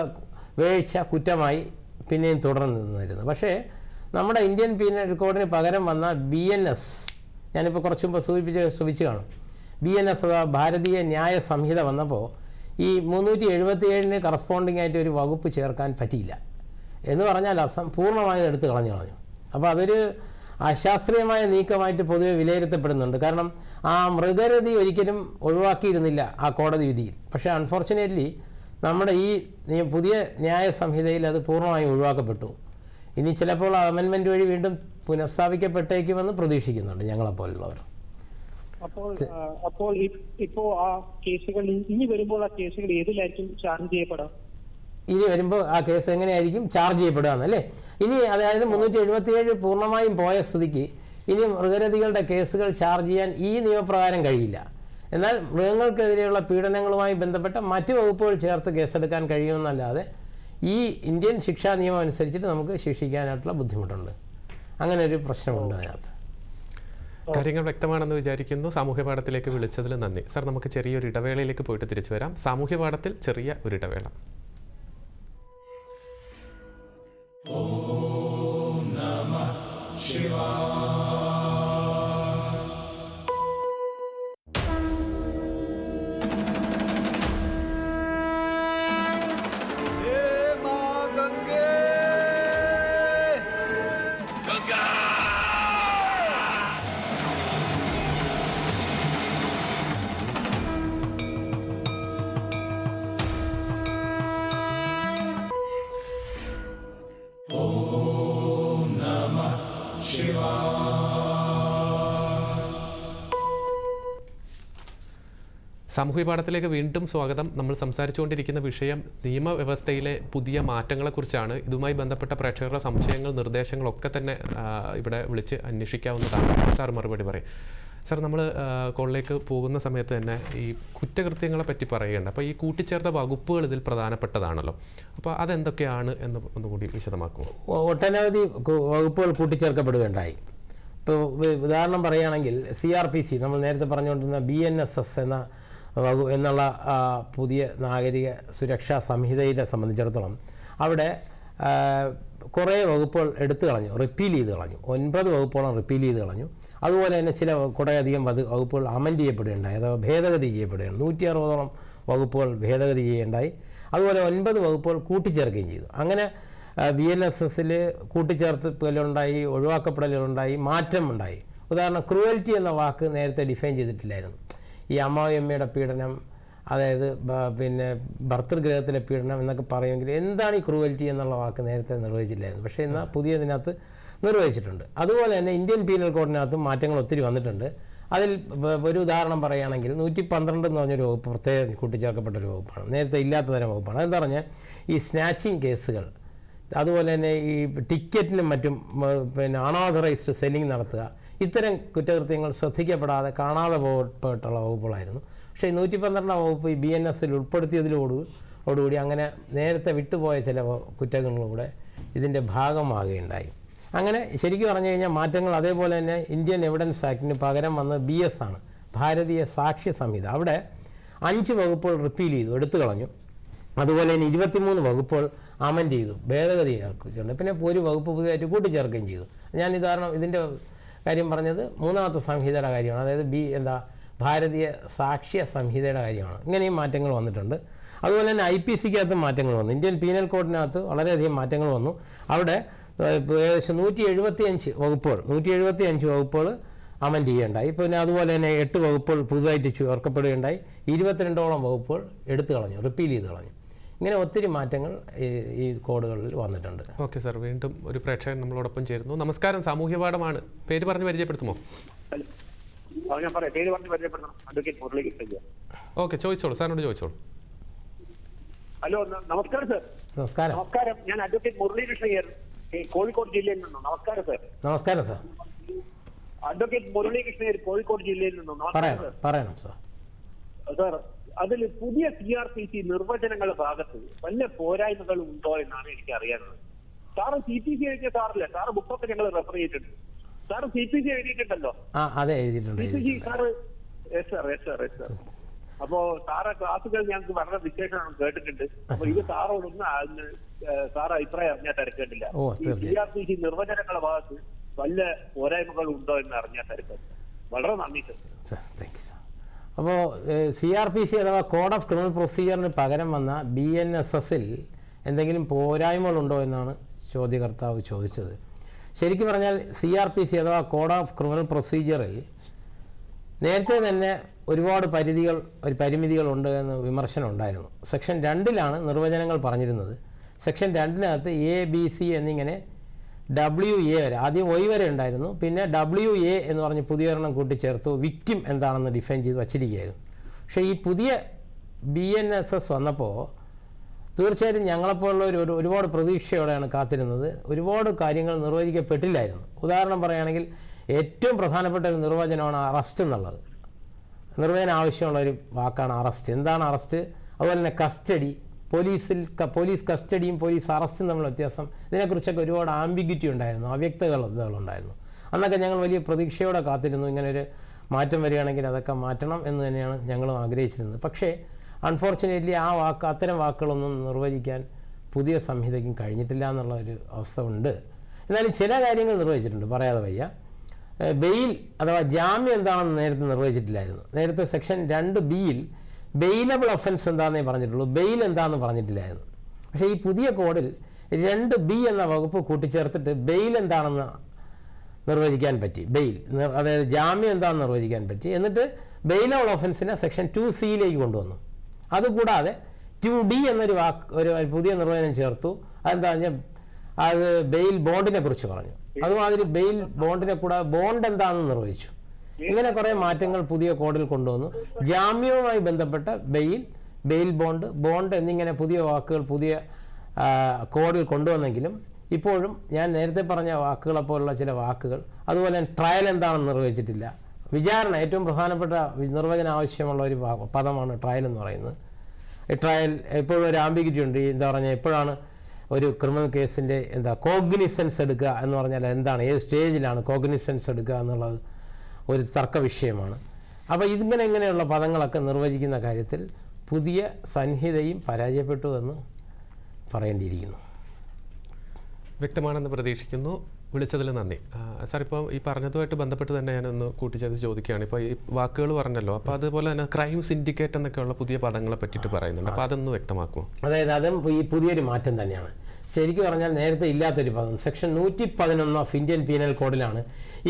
വീഴ്ച കുറ്റമായി പിന്നെയും തുടർന്ന് നിന്നിരുന്നു. പക്ഷേ നമ്മുടെ ഇന്ത്യൻ പീനൽ കോഡിന് പകരം വന്ന BNS, ഞാനിപ്പോൾ കുറച്ച് മുമ്പ് സൂചിപ്പിച്ച് കാണും, BNS അഥവാ ഭാരതീയ ന്യായ സംഹിത വന്നപ്പോൾ ഈ 377 കറസ്പോണ്ടിങ് ആയിട്ട് ഒരു വകുപ്പ് ചേർക്കാൻ പറ്റിയില്ല എന്ന് പറഞ്ഞാൽ പൂർണ്ണമായും എടുത്ത് കളഞ്ഞു. അപ്പോൾ അതൊരു അശാസ്ത്രീയമായ നീക്കമായിട്ട് പൊതുവെ വിലയിരുത്തപ്പെടുന്നുണ്ട്. കാരണം ആ മൃഗരതി ഒരിക്കലും ഒഴിവാക്കിയിരുന്നില്ല ആ കോടതി വിധിയിൽ. പക്ഷേ അൺഫോർച്ചുനേറ്റ്ലി നമ്മുടെ ഈ പുതിയ ന്യായ സംഹിതയിൽ അത് പൂർണ്ണമായും ഒഴിവാക്കപ്പെട്ടു. ഇനി ചിലപ്പോൾ അമെൻമെൻറ്റ് വഴി വീണ്ടും പുനഃസ്ഥാപിക്കപ്പെട്ടേക്കുമെന്ന് പ്രതീക്ഷിക്കുന്നുണ്ട് ഞങ്ങളെപ്പോലുള്ളവർ. അപ്പോൾ ഇപ്പോ ആ കേസുകൾ ഇനി വരുമ്പോൾ ആ കേസുകൾ ഏതിലായിരിക്കും ചാർജ് ചെയ്യപ്പെടാം? ഇനി വരുമ്പോൾ ആ കേസ് എങ്ങനെയായിരിക്കും ചാർജ് ചെയ്യപ്പെടുകയെന്നല്ലേ? ഇനി അതായത് 377 പൂർണ്ണമായും പോയ സ്ഥിതിക്ക് ഇനി മൃഗരതികളുടെ കേസുകൾ ചാർജ് ചെയ്യാൻ ഈ നിയമപ്രകാരം കഴിയില്ല. എന്നാൽ മൃഗങ്ങൾക്കെതിരെയുള്ള പീഡനങ്ങളുമായി ബന്ധപ്പെട്ട മറ്റ് വകുപ്പുകൾ ചേർത്ത് കേസെടുക്കാൻ കഴിയുമെന്നല്ലാതെ ഈ ഇന്ത്യൻ ശിക്ഷാ നിയമം അനുസരിച്ചിട്ട് നമുക്ക് ശിക്ഷിക്കാനായിട്ടുള്ള ബുദ്ധിമുട്ടുണ്ട്. അങ്ങനെ ഒരു പ്രശ്നമുണ്ട് അതിനകത്ത്. കാര്യങ്ങൾ വ്യക്തമാണെന്ന് വിചാരിക്കുന്നു. സാമൂഹ്യ പാഠത്തിലേക്ക് വിളിച്ചതിൽ നന്ദി സാർ. നമുക്ക് ചെറിയൊരു ഇടവേളയിലേക്ക് പോയിട്ട് തിരിച്ചു വരാം. സാമൂഹ്യ പാഠത്തിൽ ചെറിയ ഒരു ഇടവേള. ഓം നമഃ ശിവായ. സാമൂഹ്യ പാഠത്തിലേക്ക് വീണ്ടും സ്വാഗതം. നമ്മൾ സംസാരിച്ചുകൊണ്ടിരിക്കുന്ന വിഷയം നിയമവ്യവസ്ഥയിലെ പുതിയ മാറ്റങ്ങളെക്കുറിച്ചാണ്. ഇതുമായി ബന്ധപ്പെട്ട പ്രേക്ഷകരുടെ സംശയങ്ങൾ, നിർദ്ദേശങ്ങളൊക്കെ തന്നെ ഇവിടെ വിളിച്ച് അന്വേഷിക്കാവുന്നതാണ്. സാർ മറുപടി പറയും. സാർ, നമ്മൾ കോളിലേക്ക് പോകുന്ന സമയത്ത് തന്നെ ഈ കുറ്റകൃത്യങ്ങളെ പറ്റി പറയുന്നുണ്ട്. അപ്പോൾ ഈ കൂട്ടിച്ചേർത്ത വകുപ്പുകൾ ഇതിൽ പ്രധാനപ്പെട്ടതാണല്ലോ. അപ്പോൾ അതെന്തൊക്കെയാണ് എന്ന് ഒന്നുകൂടി വിശദമാക്കുമോ? ഒട്ടനവധി വകുപ്പുകൾ കൂട്ടിച്ചേർക്കപ്പെടുകയുണ്ടായി. ഇപ്പോൾ ഉദാഹരണം പറയുകയാണെങ്കിൽ CRPC, നമ്മൾ നേരത്തെ പറഞ്ഞുകൊണ്ടിരുന്ന BNSS എന്നുള്ള പുതിയ നാഗരിക സുരക്ഷാ സംഹിതയെ സംബന്ധിച്ചിടത്തോളം അവിടെ കുറേ വകുപ്പുകൾ എടുത്തു കളഞ്ഞു, റിപ്പീൽ ചെയ്ത് കളഞ്ഞു. 9 വകുപ്പുകളും റിപ്പീൽ ചെയ്ത് കളഞ്ഞു. അതുപോലെ തന്നെ ചില കുറേയധികം വകുപ്പുകൾ അമെൻഡ് ചെയ്യപ്പെടുകയുണ്ടായി, അഥവാ ഭേദഗതി ചെയ്യപ്പെടുകയാണ്. 160ഓളം വകുപ്പുകൾ ഭേദഗതി ചെയ്യുകയുണ്ടായി. അതുപോലെ 9 വകുപ്പുകൾ കൂട്ടിച്ചേർക്കുകയും ചെയ്തു. അങ്ങനെ BNSSൽ കൂട്ടിച്ചേർത്തലുണ്ടായി, ഒഴിവാക്കപ്പെടലുകളുണ്ടായി, മാറ്റമുണ്ടായി. ഉദാഹരണം, ക്രൂവൽറ്റി എന്ന വാക്ക് നേരത്തെ ഡിഫൈൻ ചെയ്തിട്ടില്ലായിരുന്നു. ഈ അമ്മായിയമ്മയുടെ പീഡനം, അതായത് പിന്നെ ഭർതൃഗ്രഹത്തിലെ പീഡനം എന്നൊക്കെ പറയുമെങ്കിൽ എന്താണ് ഈ ക്രൂവൽറ്റി എന്നുള്ള വാക്ക് നേരത്തെ നിർവഹിച്ചില്ലായിരുന്നു. പക്ഷേ എന്നാൽ പുതിയതിനകത്ത് നിർവഹിച്ചിട്ടുണ്ട്. അതുപോലെ തന്നെ ഇന്ത്യൻ പീനൽ കോഡിനകത്തും മാറ്റങ്ങൾ ഒത്തിരി വന്നിട്ടുണ്ട്. അതിൽ ഒരു ഉദാഹരണം പറയുകയാണെങ്കിൽ 112 എന്ന് പറഞ്ഞൊരു വകുപ്പ് പ്രത്യേകം കൂട്ടിച്ചേർക്കപ്പെട്ടൊരു വകുപ്പാണ്. നേരത്തെ ഇല്ലാത്ത തരം വകുപ്പാണ്. അതെന്താ പറഞ്ഞാൽ ഈ സ്നാച്ചിങ് കേസുകൾ, അതുപോലെ തന്നെ ഈ ടിക്കറ്റിനും മറ്റും പിന്നെ അൺഓതറൈസ്ഡ് സെല്ലിംഗ് നടത്തുക, ഇത്തരം കുറ്റകൃത്യങ്ങൾ ശ്രദ്ധിക്കപ്പെടാതെ കാണാതെ പോയിട്ടുള്ള വകുപ്പുകളായിരുന്നു. പക്ഷേ 112 വകുപ്പ് ഈ BNSൽ ഉൾപ്പെടുത്തിയതിലോടുകൂടി അങ്ങനെ നേരത്തെ വിട്ടുപോയ ചില കുറ്റങ്ങളിലൂടെ ഇതിൻ്റെ ഭാഗമാകുകയുണ്ടായി. അങ്ങനെ ശരിക്കും പറഞ്ഞു കഴിഞ്ഞാൽ മാറ്റങ്ങൾ. അതേപോലെ തന്നെ ഇന്ത്യൻ എവിഡൻസ് ആക്ടിന് പകരം വന്ന് BS ആണ്, ഭാരതീയ സാക്ഷ്യ സംഹിത. അവിടെ 5 വകുപ്പുകൾ റിപ്പീൽ ചെയ്തു, എടുത്തു കളഞ്ഞു. അതുപോലെ തന്നെ 23 വകുപ്പുകൾ അമെൻഡ് ചെയ്തു, ഭേദഗതി ചേർക്കുന്നുണ്ട്. പിന്നെ ഒരു വകുപ്പ് പുതിയതായിട്ട് കൂട്ടിച്ചേർക്കുകയും ചെയ്തു. ഞാൻ ഇതിൻ്റെ കാര്യം പറഞ്ഞത് 3ാമത്തെ സംഹിതയുടെ കാര്യമാണ്, അതായത് ഭാരതീയ സാക്ഷ്യ സംഹിതയുടെ കാര്യമാണ്. ഇങ്ങനെയും മാറ്റങ്ങൾ വന്നിട്ടുണ്ട്. അതുപോലെ തന്നെ IPCക്കകത്ത് മാറ്റങ്ങൾ വന്നു. ഇന്ത്യൻ പീനൽ കോഡിനകത്ത് വളരെയധികം മാറ്റങ്ങൾ വന്നു. അവിടെ ഏകദേശം 175 വകുപ്പുകൾ അമെൻഡ് ചെയ്യുകയുണ്ടായി. പിന്നെ അതുപോലെ തന്നെ 8 വകുപ്പുകൾ പുതുതായിട്ട് ചേർക്കപ്പെടുകയുണ്ടായി. 22ഓളം വകുപ്പുകൾ എടുത്തു കളഞ്ഞു, റിപ്പീൽ ചെയ്ത് കളഞ്ഞു. ഇങ്ങനെ ഒത്തിരി മാറ്റങ്ങൾ ഈ കോഡുകളിൽ വന്നിട്ടുണ്ട്. ഓക്കെ സാർ, വീണ്ടും ഒരു പ്രേക്ഷകൻ നമ്മളോടൊപ്പം ചേരുന്നു. നമസ്കാരം, സാമൂഹ്യ പാഠമാണ്. പേര് പറഞ്ഞ് പരിചയപ്പെടുത്തുമോ? ഓക്കെ, ചോദിച്ചോളൂ, സാറിനോട് ചോദിച്ചോളൂ. ഹലോ, നമസ്കാരം സാർ. നമസ്കാരം. ഞാൻ അഡ്വക്കേറ്റ് മുരളീകൃഷ്ണയ്യർ, കോഴിക്കോട് ജില്ലയിൽ നിന്നും. നമസ്കാരം സാർ. നമസ്കാരം സാർ. അഡ്വക്കേറ്റ് മുരളീകൃഷ്ണയ്യർ, കോഴിക്കോട് ജില്ലയിൽ നിന്നും. പറയണം സാർ. സാർ, അതിൽ പുതിയ CRPC നിർവചനങ്ങളുടെ ഭാഗത്ത് വല്ല പോരായ്മകൾ ഉണ്ടോ എന്നാണ് എനിക്ക് അറിയാനുള്ളത്. സാറ് CPC എഴുതിയ സാറില്ല, സാറ് ബുക്കൊക്കെ ഞങ്ങൾ റെഫർ ചെയ്തിട്ടുണ്ട്. Sir CPC എഴുതിയിട്ടുണ്ടല്ലോ? അതെ, എഴുതിയിട്ടുണ്ട്. സാറ് അപ്പോ സാറെ ക്ലാസ്സുകൾ ഞങ്ങൾക്ക് വളരെ വിശേഷമാണ് കേട്ടിട്ടുണ്ട്. അപ്പൊ ഇത് സാറോടൊന്ന് സാറ് അഭിപ്രായം അറിഞ്ഞാൽ തിരക്കേണ്ടില്ല. CRPC നിർവചനങ്ങളുടെ ഭാഗത്ത് വല്ല പോരായ്മകൾ ഉണ്ടോ എന്ന് അറിഞ്ഞാൽ തിരക്കേണ്ടില്ല. വളരെ നന്ദി സർ. Thank you sir. അപ്പോൾ CRPC അഥവാ കോഡ് ഓഫ് ക്രിമിനൽ പ്രൊസീജിയറിന് പകരം വന്ന BNSS-ൽ എന്തെങ്കിലും പോരായ്മകളുണ്ടോ എന്നാണ് ചോദ്യകർത്താവ് ചോദിച്ചത്. ശരിക്കും പറഞ്ഞാൽ CRPC അഥവാ കോഡ് ഓഫ് ക്രിമിനൽ പ്രൊസീജിയറിൽ നേരത്തെ തന്നെ ഒരുപാട് പരിമിതികളുണ്ട് എന്ന് വിമർശനം ഉണ്ടായിരുന്നു. സെക്ഷൻ 2-ലാണ് നിർവചനങ്ങൾ പറഞ്ഞിരുന്നത്. സെക്ഷൻ 2-നകത്ത് ABC എന്നിങ്ങനെ WA വരെ, ആദ്യം Y വരെ ഉണ്ടായിരുന്നു, പിന്നെ WA എന്ന് പറഞ്ഞ് പുതിയൊരെണ്ണം കൂട്ടിച്ചേർത്തു. വിക്റ്റിം എന്താണെന്ന് ഡിഫൈൻ ചെയ്ത് വച്ചിരിക്കുകയായിരുന്നു. പക്ഷേ ഈ പുതിയ BNSS വന്നപ്പോൾ തീർച്ചയായിട്ടും ഞങ്ങളെപ്പോലുള്ളവർ ഒരുപാട് പ്രതീക്ഷയോടെയാണ് കാത്തിരുന്നത്. ഒരുപാട് കാര്യങ്ങൾ നിർവചിക്കപ്പെട്ടില്ലായിരുന്നു. ഉദാഹരണം പറയുകയാണെങ്കിൽ ഏറ്റവും പ്രധാനപ്പെട്ട ഒരു നിർവചനമാണ് അറസ്റ്റ് എന്നുള്ളത്. നിർവചനം ആവശ്യമുള്ള ഒരു വാക്കാണ് അറസ്റ്റ്. എന്താണ് അറസ്റ്റ്? അതുപോലെ തന്നെ കസ്റ്റഡി, പോലീസ് കസ്റ്റഡിയും പോലീസ് അറസ്റ്റും തമ്മിലുള്ള വ്യത്യാസം, ഇതിനെക്കുറിച്ചൊക്കെ ഒരുപാട് ആംബിഗ്വിറ്റി ഉണ്ടായിരുന്നു, അവ്യക്തതകളുണ്ടായിരുന്നു. അന്നൊക്കെ ഞങ്ങൾ വലിയ പ്രതീക്ഷയോടെ കാത്തിരുന്നു. ഇങ്ങനൊരു മാറ്റം വരികയാണെങ്കിൽ അതൊക്കെ മാറ്റണം എന്ന് തന്നെയാണ് ഞങ്ങളും ആഗ്രഹിച്ചിരുന്നത്. പക്ഷേ അൺഫോർച്ചുനേറ്റ്ലി അത്തരം വാക്കുകളൊന്നും നിർവചിക്കാൻ പുതിയ സംഹിതയ്ക്കും കഴിഞ്ഞിട്ടില്ല എന്നുള്ള ഒരു അവസ്ഥ ഉണ്ട്. എന്നാലും ചില കാര്യങ്ങൾ നിർവചിച്ചിട്ടുണ്ട്, പറയാതെ വയ്യ. ബെയിൽ അഥവാ ജാമ്യം എന്താണെന്ന് നേരത്തെ നിർവചിച്ചിട്ടില്ലായിരുന്നു. നേരത്തെ സെക്ഷൻ 2B-യിൽ ബെയിലബിൾ ഒഫൻസ് എന്താണെന്നേ പറഞ്ഞിട്ടുള്ളൂ, ബെയിൽ എന്താണെന്ന് പറഞ്ഞിട്ടില്ലായിരുന്നു. പക്ഷേ ഈ പുതിയ കോഡിൽ 2B എന്ന വകുപ്പ് കൂട്ടിച്ചേർത്തിട്ട് ബെയിൽ എന്താണെന്ന് നിർവചിക്കാൻ പറ്റി. അതായത് ജാമ്യം എന്താണെന്ന് നിർവചിക്കാൻ പറ്റി. എന്നിട്ട് ബെയിലബിൾ ഒഫൻസിനെ സെക്ഷൻ 2C-യിലേക്ക് കൊണ്ടുവന്നു. അതുകൂടാതെ 2D എന്നൊരു ഒരു പുതിയ നിർവചനം ചേർത്തു. അതെന്താ പറഞ്ഞാൽ അത് ബെയിൽ ബോണ്ടിനെ കുറിച്ച് പറഞ്ഞു. അതുമാതിരി ബെയിൽ ബോണ്ടിനെ കൂടാതെ ബോണ്ട് എന്താണെന്ന് നിർവഹിച്ചു. ഇങ്ങനെ കുറേ മാറ്റങ്ങൾ പുതിയ കോഡിൽ കൊണ്ടുവന്നു. ജാമ്യവുമായി ബന്ധപ്പെട്ട ബെയിൽ ബോണ്ട് എന്നിങ്ങനെ പുതിയ വാക്കുകൾ പുതിയ കോഡിൽ കൊണ്ടുവന്നെങ്കിലും ഇപ്പോഴും ഞാൻ നേരത്തെ പറഞ്ഞ വാക്കുകളെപ്പോലുള്ള ചില വാക്കുകൾ, അതുപോലെ തന്നെ ട്രയൽ എന്താണെന്ന് നിർവഹിച്ചിട്ടില്ല. വിചാരണ ഏറ്റവും പ്രധാനപ്പെട്ട നിർവചനം ആവശ്യമുള്ള ഒരു പദമാണ് ട്രയൽ എന്ന് പറയുന്നത്. ട്രയൽ എപ്പോഴും ഒരു ആംബിഗ്വിറ്റി ഉണ്ട്. എന്താ പറഞ്ഞാൽ എപ്പോഴാണ് ഒരു ക്രിമിനൽ കേസിൻ്റെ കോഗ്നിസൻസ് എടുക്കുക എന്ന് പറഞ്ഞാൽ എന്താണ്, ഏത് സ്റ്റേജിലാണ് കോഗ്നിസൻസ് എടുക്കുക എന്നുള്ളത് ഒരു തർക്ക വിഷയമാണ്. അപ്പോൾ ഇങ്ങനെയുള്ള പദങ്ങളൊക്കെ നിർവചിക്കുന്ന കാര്യത്തിൽ പുതിയ സംഹിതയും പരാജയപ്പെട്ടു എന്ന് പറയേണ്ടിയിരിക്കുന്നു. വ്യക്തമാണെന്ന് പ്രതീക്ഷിക്കുന്നു. വിളിച്ചതിൽ നന്ദി സാർ. ഇപ്പോൾ ഈ പറഞ്ഞതുമായിട്ട് ബന്ധപ്പെട്ട് തന്നെ ഞാനൊന്ന് കൂട്ടിച്ചേർത്ത് ചോദിക്കുകയാണ്. ഇപ്പോൾ ഈ വാക്കുകൾ പറഞ്ഞല്ലോ, അപ്പോൾ അതുപോലെ തന്നെ ക്രൈം സിൻഡിക്കേറ്റ് എന്നൊക്കെയുള്ള പുതിയ പദങ്ങളെ പറ്റിയിട്ട് പറയുന്നുണ്ട്. അപ്പോൾ അതൊന്ന് വ്യക്തമാക്കുമോ? അതായത് അതും ഈ പുതിയൊരു മാറ്റം തന്നെയാണ്. ശരിക്കും പറഞ്ഞാൽ നേരത്തെ ഇല്ലാത്തൊരു പദം സെക്ഷൻ 111 ഓഫ് ഇന്ത്യൻ പീനൽ കോഡിലാണ്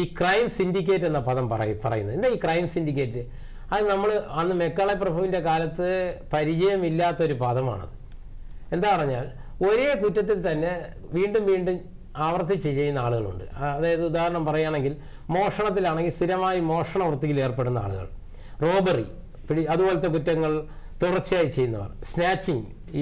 ഈ ക്രൈം സിൻഡിക്കേറ്റ് എന്ന പദം പറയുന്നത്. എന്താ ഈ ക്രൈം സിൻഡിക്കേറ്റ്? അത് നമ്മൾ അന്ന് മെക്കാളെ പ്രഭുവിൻ്റെ കാലത്ത് പരിചയമില്ലാത്തൊരു പദമാണത്. എന്താ പറഞ്ഞാൽ ഒരേ കുറ്റത്തിൽ തന്നെ വീണ്ടും ആവർത്തിച്ച് ചെയ്യുന്ന ആളുകളുണ്ട്. അതായത് ഉദാഹരണം പറയുകയാണെങ്കിൽ മോഷണത്തിലാണെങ്കിൽ സ്ഥിരമായി മോഷണ വൃത്തിയിൽ ഏർപ്പെടുന്ന ആളുകൾ, റോബറി അതുപോലത്തെ കുറ്റങ്ങൾ തുടർച്ചയായി ചെയ്യുന്നവർ, സ്നാച്ചിങ്, ഈ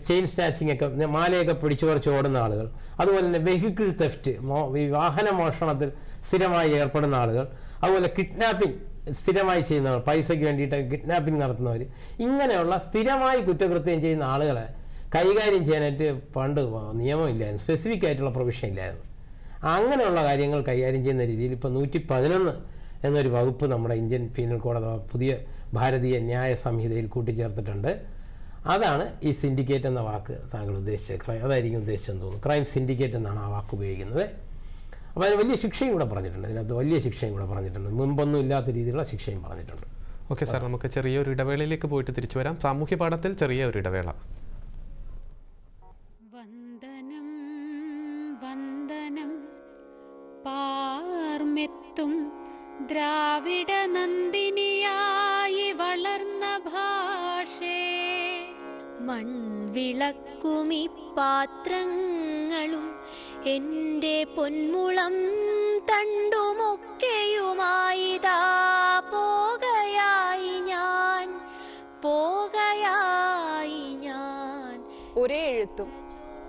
ചെയിൻ സ്നാച്ചിങ് ഒക്കെ, മാലയൊക്കെ പിടിച്ചു പറിച്ച് ഓടുന്ന ആളുകൾ, അതുപോലെ തന്നെ വെഹിക്കിൾ തെഫ്റ്റ്, ഈ വാഹന മോഷണത്തിൽ സ്ഥിരമായി ഏർപ്പെടുന്ന ആളുകൾ, അതുപോലെ കിഡ്നാപ്പിംഗ് സ്ഥിരമായി ചെയ്യുന്നവർ, പൈസയ്ക്ക് വേണ്ടിയിട്ട് കിഡ്നാപ്പിംഗ് നടത്തുന്നവർ, ഇങ്ങനെയുള്ള സ്ഥിരമായി കുറ്റകൃത്യം ചെയ്യുന്ന ആളുകളെ കൈകാര്യം ചെയ്യാനായിട്ട് പണ്ട് നിയമമില്ലായിരുന്നു, സ്പെസിഫിക് ആയിട്ടുള്ള പ്രൊവിഷൻ ഇല്ലായിരുന്നു. അങ്ങനെയുള്ള കാര്യങ്ങൾ കൈകാര്യം ചെയ്യുന്ന രീതിയിൽ ഇപ്പോൾ 111 എന്നൊരു വകുപ്പ് നമ്മുടെ ഇന്ത്യൻ പീനൽ കോഡ് അഥവാ പുതിയ ഭാരതീയ ന്യായ സംഹിതയിൽ കൂട്ടിച്ചേർത്തിട്ടുണ്ട്. അതാണ് ഈ സിൻഡിക്കേറ്റ് എന്ന വാക്ക് താങ്കൾ ഉദ്ദേശിച്ചത്. അതായിരിക്കും ഉദ്ദേശിച്ചെന്ന് തോന്നുന്നു. ക്രൈം സിൻഡിക്കേറ്റ് എന്നാണ് ആ വാക്ക് ഉപയോഗിക്കുന്നത്. അപ്പോൾ അതിന് വലിയ ശിക്ഷയും കൂടെ പറഞ്ഞിട്ടുണ്ട്. ഇതിനകത്ത് വലിയ ശിക്ഷയും കൂടെ പറഞ്ഞിട്ടുണ്ട്. മുൻപൊന്നും ഇല്ലാത്ത രീതിയിലുള്ള ശിക്ഷയും പറഞ്ഞിട്ടുണ്ട്. ഓക്കെ സാർ, നമുക്ക് ചെറിയൊരു ഇടവേളയിലേക്ക് പോയിട്ട് തിരിച്ചു വരാം. സാമൂഹ്യ പാഠത്തിൽ ചെറിയ ഒരു ഇടവേള. വന്ദനം വന്ദനം പാർമെത്തും ദ്രാവിഡ നന്ദിനിയായി വളർന്ന ഭാഷേ, മൺവിളക്കുമി പാത്രങ്ങളും എൻ്റെ പൊന്മുളം തണ്ടുമൊക്കെയുമായിതാ പോകയായി ഞാൻ. ഒരേ എഴുത്തും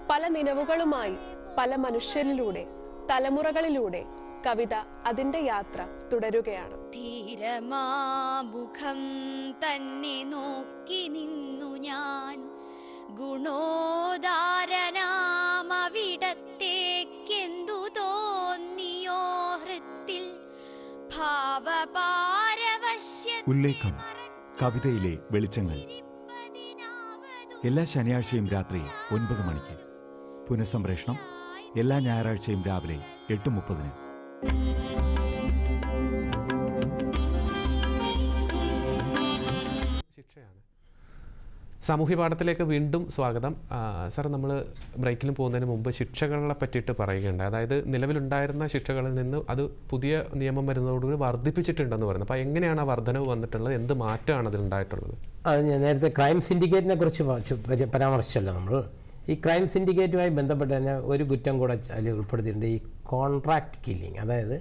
പല നിലവുകളുമായി പല മനുഷ്യരിലൂടെ തലമുറകളിലൂടെ കവിത അതിന്റെ യാത്ര തുടരുകയാണ്. ധീരമാമുഖം തന്നെ നോക്കി നിന്നു ഞാൻ, ഗുണോദാരനാമവിടത്തേക്കെന്തു തോന്നിയോ ഹൃത്തിൽ ഭാവപാരവശ്യ. ഉല്ലേഖം കവിതയിലെ വെളിച്ചങ്ങൾ. എല്ലാ ശനിയാഴ്ചയും രാത്രി 9 മണിക്ക്. പുനഃസംപ്രേഷണം എല്ലാ ഞായറാഴ്ചയും രാവിലെ 8:30. ശിക്ഷയാണ്. സാമൂഹ്യ പാഠത്തിലേക്ക് വീണ്ടും സ്വാഗതം. സാർ, നമ്മൾ ബ്രേക്കിലും പോകുന്നതിന് മുമ്പ് ശിക്ഷകളെ പറ്റിയിട്ട് പറയുകയുണ്ട്. അതായത് നിലവിലുണ്ടായിരുന്ന ശിക്ഷകളിൽ നിന്ന് അത് പുതിയ നിയമം വരുന്നതോടുകൂടി വർദ്ധിപ്പിച്ചിട്ടുണ്ടെന്ന് പറയുന്നത്. അപ്പോൾ എങ്ങനെയാണ് ആ വർധനവ് വന്നിട്ടുള്ളത്? എന്ത് മാറ്റമാണ് അതിലുണ്ടായിട്ടുള്ളത്? അത് ഞാൻ നേരത്തെ ക്രൈം സിൻഡിക്കേറ്റിനെ കുറിച്ച് പരാമർശിച്ചല്ലോ നമ്മൾ. ഈ ക്രൈം സിൻഡിക്കേറ്റുമായി ബന്ധപ്പെട്ട് തന്നെ ഒരു കുറ്റം കൂടെ അതിൽ ഉൾപ്പെടുത്തിയിട്ടുണ്ട്. ഈ കോൺട്രാക്റ്റ് കില്ലിങ്, അതായത്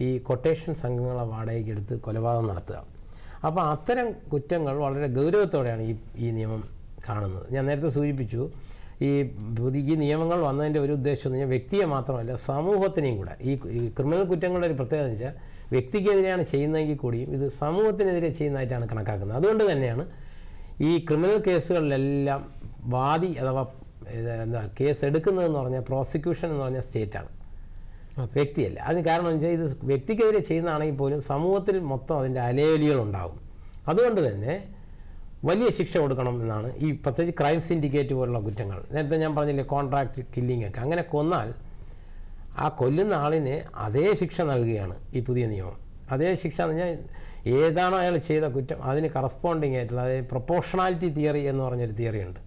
ഈ കൊട്ടേഷൻ സംഘങ്ങളെ വാടകയ്ക്ക് എടുത്ത് കൊലപാതകം നടത്തുക. അപ്പോൾ അത്തരം കുറ്റങ്ങൾ വളരെ ഗൗരവത്തോടെയാണ് ഈ നിയമം കാണുന്നത്. ഞാൻ നേരത്തെ സൂചിപ്പിച്ചു, ഈ നിയമങ്ങൾ വന്നതിൻ്റെ ഒരു ഉദ്ദേശം എന്ന് പറഞ്ഞാൽ വ്യക്തിയെ മാത്രമല്ല സമൂഹത്തിനെയും കൂടെ. ഈ ക്രിമിനൽ കുറ്റങ്ങളുടെ ഒരു പ്രത്യേകത എന്ന് വെച്ചാൽ വ്യക്തിക്കെതിരെയാണ് ചെയ്യുന്നതെങ്കിൽ കൂടിയും ഇത് സമൂഹത്തിനെതിരെ ചെയ്യുന്നതായിട്ടാണ് കണക്കാക്കുന്നത്. അതുകൊണ്ട് തന്നെയാണ് ഈ ക്രിമിനൽ കേസുകളിലെല്ലാം വാദി അഥവാ കേസ് എടുക്കുന്നതെന്ന് പറഞ്ഞാൽ പ്രോസിക്യൂഷൻ എന്ന് പറഞ്ഞാൽ സ്റ്റേറ്റാണ്, വ്യക്തിയല്ല. അതിന് കാരണം എന്ന് വെച്ചാൽ ഇത് വ്യക്തിക്കെതിരെ ചെയ്യുന്നതാണെങ്കിൽ പോലും സമൂഹത്തിൽ മൊത്തം അതിൻ്റെ അലയൊലികളുണ്ടാകും. അതുകൊണ്ട് തന്നെ വലിയ ശിക്ഷ കൊടുക്കണം എന്നാണ് ഈ പ്രത്യേകിച്ച് ക്രൈം സിൻഡിക്കേറ്റ് പോലുള്ള കുറ്റങ്ങൾ. നേരത്തെ ഞാൻ പറഞ്ഞില്ലേ കോൺട്രാക്റ്റ് കില്ലിംഗ് ഒക്കെ. അങ്ങനെ കൊന്നാൽ ആ കൊല്ലുന്ന ആളിന് അതേ ശിക്ഷ നൽകുകയാണ് ഈ പുതിയ നിയമം. അതേ ശിക്ഷ എന്ന് പറഞ്ഞാൽ ഏതാണോ അയാൾ ചെയ്ത കുറ്റം അതിന് കറസ്പോണ്ടിങ് ആയിട്ടുള്ള, അതായത് പ്രൊപ്പോർഷണാലിറ്റി തിയറി എന്ന് പറഞ്ഞൊരു തിയറി ഉണ്ട്.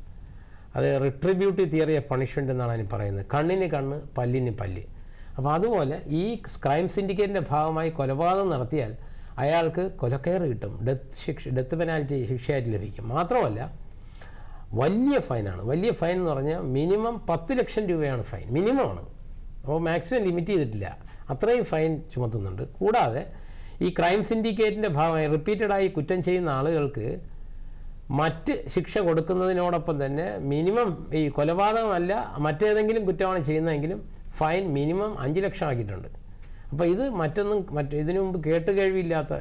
അത് റിട്രിബ്യൂട്ടീവ് തിയറി ഓഫ് പണിഷ്മെൻ്റ് എന്നാണ് അതിന് പറയുന്നത്. കണ്ണിന് കണ്ണ്, പല്ലിന് പല്ല്. അപ്പോൾ അതുപോലെ ഈ ക്രൈം സിൻഡിക്കേറ്റിൻ്റെ ഭാഗമായി കൊലപാതകം നടത്തിയാൽ അയാൾക്ക് കൊലക്കയറ് കിട്ടും, ഡെത്ത് പെനാൽറ്റി ശിക്ഷയായിട്ട് ലഭിക്കും. മാത്രമല്ല വലിയ ഫൈനാണ്. വലിയ ഫൈൻ എന്ന് പറഞ്ഞാൽ മിനിമം 10 ലക്ഷം രൂപയാണ് ഫൈൻ, മിനിമമാണ്. അപ്പോൾ മാക്സിമം ലിമിറ്റ് ചെയ്തിട്ടില്ല, അത്രയും ഫൈൻ ചുമത്തുന്നുണ്ട്. കൂടാതെ ഈ ക്രൈം സിൻഡിക്കേറ്റിൻ്റെ ഭാഗമായി റിപ്പീറ്റഡായി കുറ്റം ചെയ്യുന്ന ആളുകൾക്ക് മറ്റ് ശിക്ഷ കൊടുക്കുന്നതിനോടൊപ്പം തന്നെ മിനിമം ഈ കൊലപാതകമല്ല മറ്റേതെങ്കിലും കുറ്റമാണ് ചെയ്യുന്നതെങ്കിലും ഫൈൻ മിനിമം 5 ലക്ഷം ആക്കിയിട്ടുണ്ട്. അപ്പോൾ ഇത് ഇതിനു മുമ്പ് കേട്ടുകേഴ്വിയില്ലാത്ത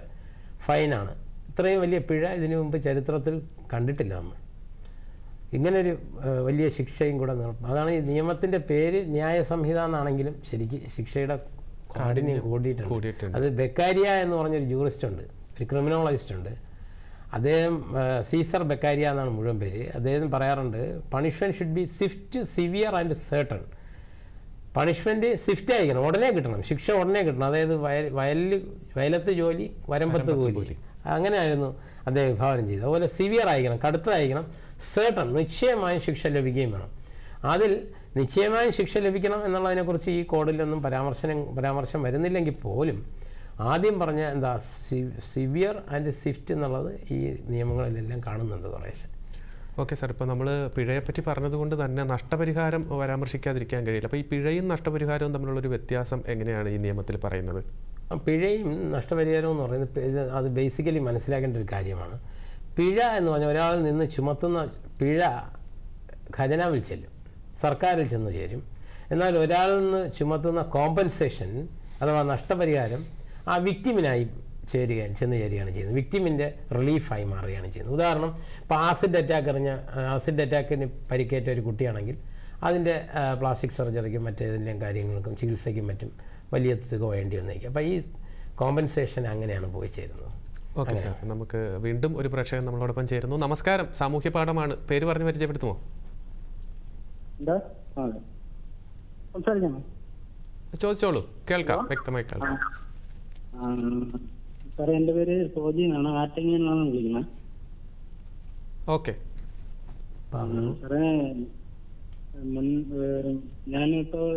ഫൈനാണ്. ഇത്രയും വലിയ പിഴ ഇതിനു മുമ്പ് ചരിത്രത്തിൽ കണ്ടിട്ടില്ല നമ്മൾ. ഇങ്ങനൊരു വലിയ ശിക്ഷയും കൂടെ അതാണ് ഈ നിയമത്തിൻ്റെ പേര് ന്യായ സംഹിത എന്നാണെങ്കിലും ശരിക്ക് ശിക്ഷയുടെ കാഠിന്യം കൂടിയിട്ടുണ്ട്. അത് ബെക്കാരിയ എന്ന് പറഞ്ഞൊരു ജൂറിസ്റ്റ് ഉണ്ട്, ഒരു ക്രിമിനോളജിസ്റ്റ് ഉണ്ട്. അദ്ദേഹം സീസർ ബെക്കാരിയ എന്നാണ് മുഴുവൻ പേര്. അദ്ദേഹം പറയാറുണ്ട് punishment should be Swift, severe and certain. Punishment Swift ആയിരിക്കണം, ഉടനെ കിട്ടണം, ശിക്ഷ ഉടനെ കിട്ടണം. അതായത് വയലത്ത് ജോലി വരമ്പത്ത് കൂലി, അങ്ങനെയായിരുന്നു അദ്ദേഹം വിഭാവനം ചെയ്തത്. അതുപോലെ സിവിയർ ആയിരിക്കണം, കടുത്തതായിരിക്കണം, സേർട്ടൺ നിശ്ചയമായും ശിക്ഷ ലഭിക്കുകയും വേണം. അതിൽ നിശ്ചയമായും ശിക്ഷ ലഭിക്കണം എന്നുള്ളതിനെക്കുറിച്ച് ഈ കോഡിലൊന്നും പരാമർശം വരുന്നില്ലെങ്കിൽ പോലും ആദ്യം പറഞ്ഞ സിവിയർ ആൻഡ് സ്വിഫ്റ്റ് എന്നുള്ളത് ഈ നിയമങ്ങളിലെല്ലാം കാണുന്നുണ്ട് കുറേശ്ശെ. ഓക്കെ സാർ, ഇപ്പോൾ നമ്മൾ പിഴയെപ്പറ്റി പറഞ്ഞതുകൊണ്ട് തന്നെ നഷ്ടപരിഹാരം പരാമർശിക്കാതിരിക്കാൻ കഴിയില്ല. അപ്പോൾ ഈ പിഴയും നഷ്ടപരിഹാരവും തമ്മിലുള്ളൊരു വ്യത്യാസം എങ്ങനെയാണ് ഈ നിയമത്തിൽ പറയുന്നത്? പിഴയും നഷ്ടപരിഹാരവും എന്ന് പറയുന്നത് അത് ബേസിക്കലി മനസ്സിലാക്കേണ്ട ഒരു കാര്യമാണ്. പിഴ എന്ന് പറഞ്ഞാൽ ഒരാളിൽ നിന്ന് ചുമത്തുന്ന പിഴ ഖജനാവിൽ ചെല്ലും, സർക്കാരിൽ ചെന്ന് ചേരും. എന്നാൽ ഒരാളിൽ നിന്ന് ചുമത്തുന്ന കോമ്പൻസേഷൻ അഥവാ നഷ്ടപരിഹാരം ആ വിക്ടിമിനായി ചെന്ന് ചേരുകയാണ് ചെയ്യുന്നത്. വിക്ടിമിൻ്റെ റിലീഫായി മാറുകയാണ് ചെയ്യുന്നത്. ഉദാഹരണം, ഇപ്പോൾ ആസിഡ് അറ്റാക്കിന് പരിക്കേറ്റ ഒരു കുട്ടിയാണെങ്കിൽ അതിൻ്റെ പ്ലാസ്റ്റിക് സർജറിക്കും മറ്റേതെല്ലാം കാര്യങ്ങൾക്കും ചികിത്സയ്ക്കും മറ്റും വലിയ തുക വേണ്ടി വന്നേക്കും. അപ്പോൾ ഈ കോമ്പൻസേഷൻ അങ്ങനെയാണ് പോയി ചേരുന്നത്. ഓക്കെ സാർ, നമുക്ക് വീണ്ടും ഒരു പ്രേക്ഷകൻ നമ്മളോടൊപ്പം ചേരുന്നു. നമസ്കാരം, സാമൂഹ്യ പാഠമാണ്. പേര് പറഞ്ഞ് പരിചയപ്പെടുത്തുമോ? ചോദിച്ചോളൂ, കേൾക്കാം, വ്യക്തമായി കേൾക്കാം. സാറേ, എൻ്റെ പേര് സോജി എന്നാണ്, ആറ്റിങ്ങിൽ നിന്നാണ് വിളിക്കുന്നത്. ഓക്കെ സാറേ, ഞാനിപ്പോൾ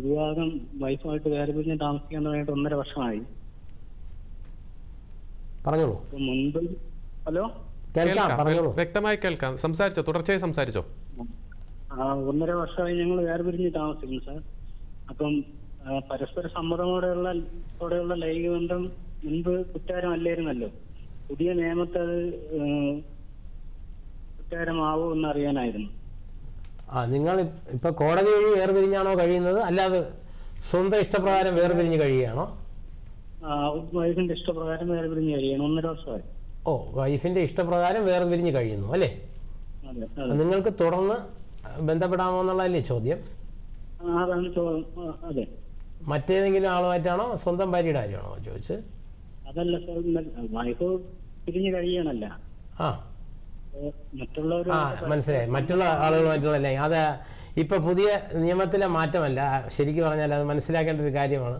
വിവാഹം വൈഫായിട്ട് വേറെ പിരിഞ്ഞ് താമസിക്കാൻ തുടങ്ങിയിട്ട് 1.5 വർഷമായി. പറഞ്ഞോളൂ. മുൻപ് ഹലോ വ്യക്തമായി കേൾക്കാം, സംസാരിച്ചോ, തുടർച്ചയായി സംസാരിച്ചോ. 1.5 വർഷമായി ഞങ്ങൾ വേറെ പിരിഞ്ഞ് താമസിക്കുന്നു സാർ. അപ്പം പരസ്പര സമ്മതത്തോടെയുള്ള ലൈംഗിക ബന്ധം മുൻപ് കുറ്റകരമല്ലായിരുന്നല്ലോ. പുതിയ നിയമത്തെ അത് കുറ്റകരമാവോ എന്ന് അറിയാനായിരുന്നു. നിങ്ങൾ ഇപ്പോൾ കോടതി വഴി വേർപിരിഞ്ഞാണോ കഴിയുന്നത്, അല്ലാതെ സ്വന്തം ഇഷ്ടപ്രകാരം വേർപിരിഞ്ഞ് കഴിയുകയാണോ? വൈഫിന്റെ ഇഷ്ടപ്രകാരം വേർപിരിഞ്ഞ് കഴിയണം. 1.5 വർഷമായി. ഓ, വൈഫിന്റെ ഇഷ്ടപ്രകാരം വേർപിരിഞ്ഞ് കഴിയുന്നു അല്ലേ? നിങ്ങൾക്ക് തുടർന്ന് ബന്ധപ്പെടാമോ എന്നുള്ളതല്ലേ ചോദ്യം? അതെ. മറ്റേതെങ്കിലും ആളുമായിട്ടാണോ സ്വന്തം ഭാര്യയുടെ കാര്യമാണോ ചോദിച്ചത്? അതല്ല സാർ, വൈഫ് പിരിഞ്ഞ് കഴിയണല്ല. ആ മറ്റുള്ളവർ മനസ്സിലായി. മറ്റുള്ള ആളുകളുമായിട്ടുള്ള അത് ഇപ്പോൾ പുതിയ നിയമത്തിലെ മാറ്റമല്ല, ശരിക്കും പറഞ്ഞാൽ അത് മനസ്സിലാക്കേണ്ട ഒരു കാര്യമാണ്.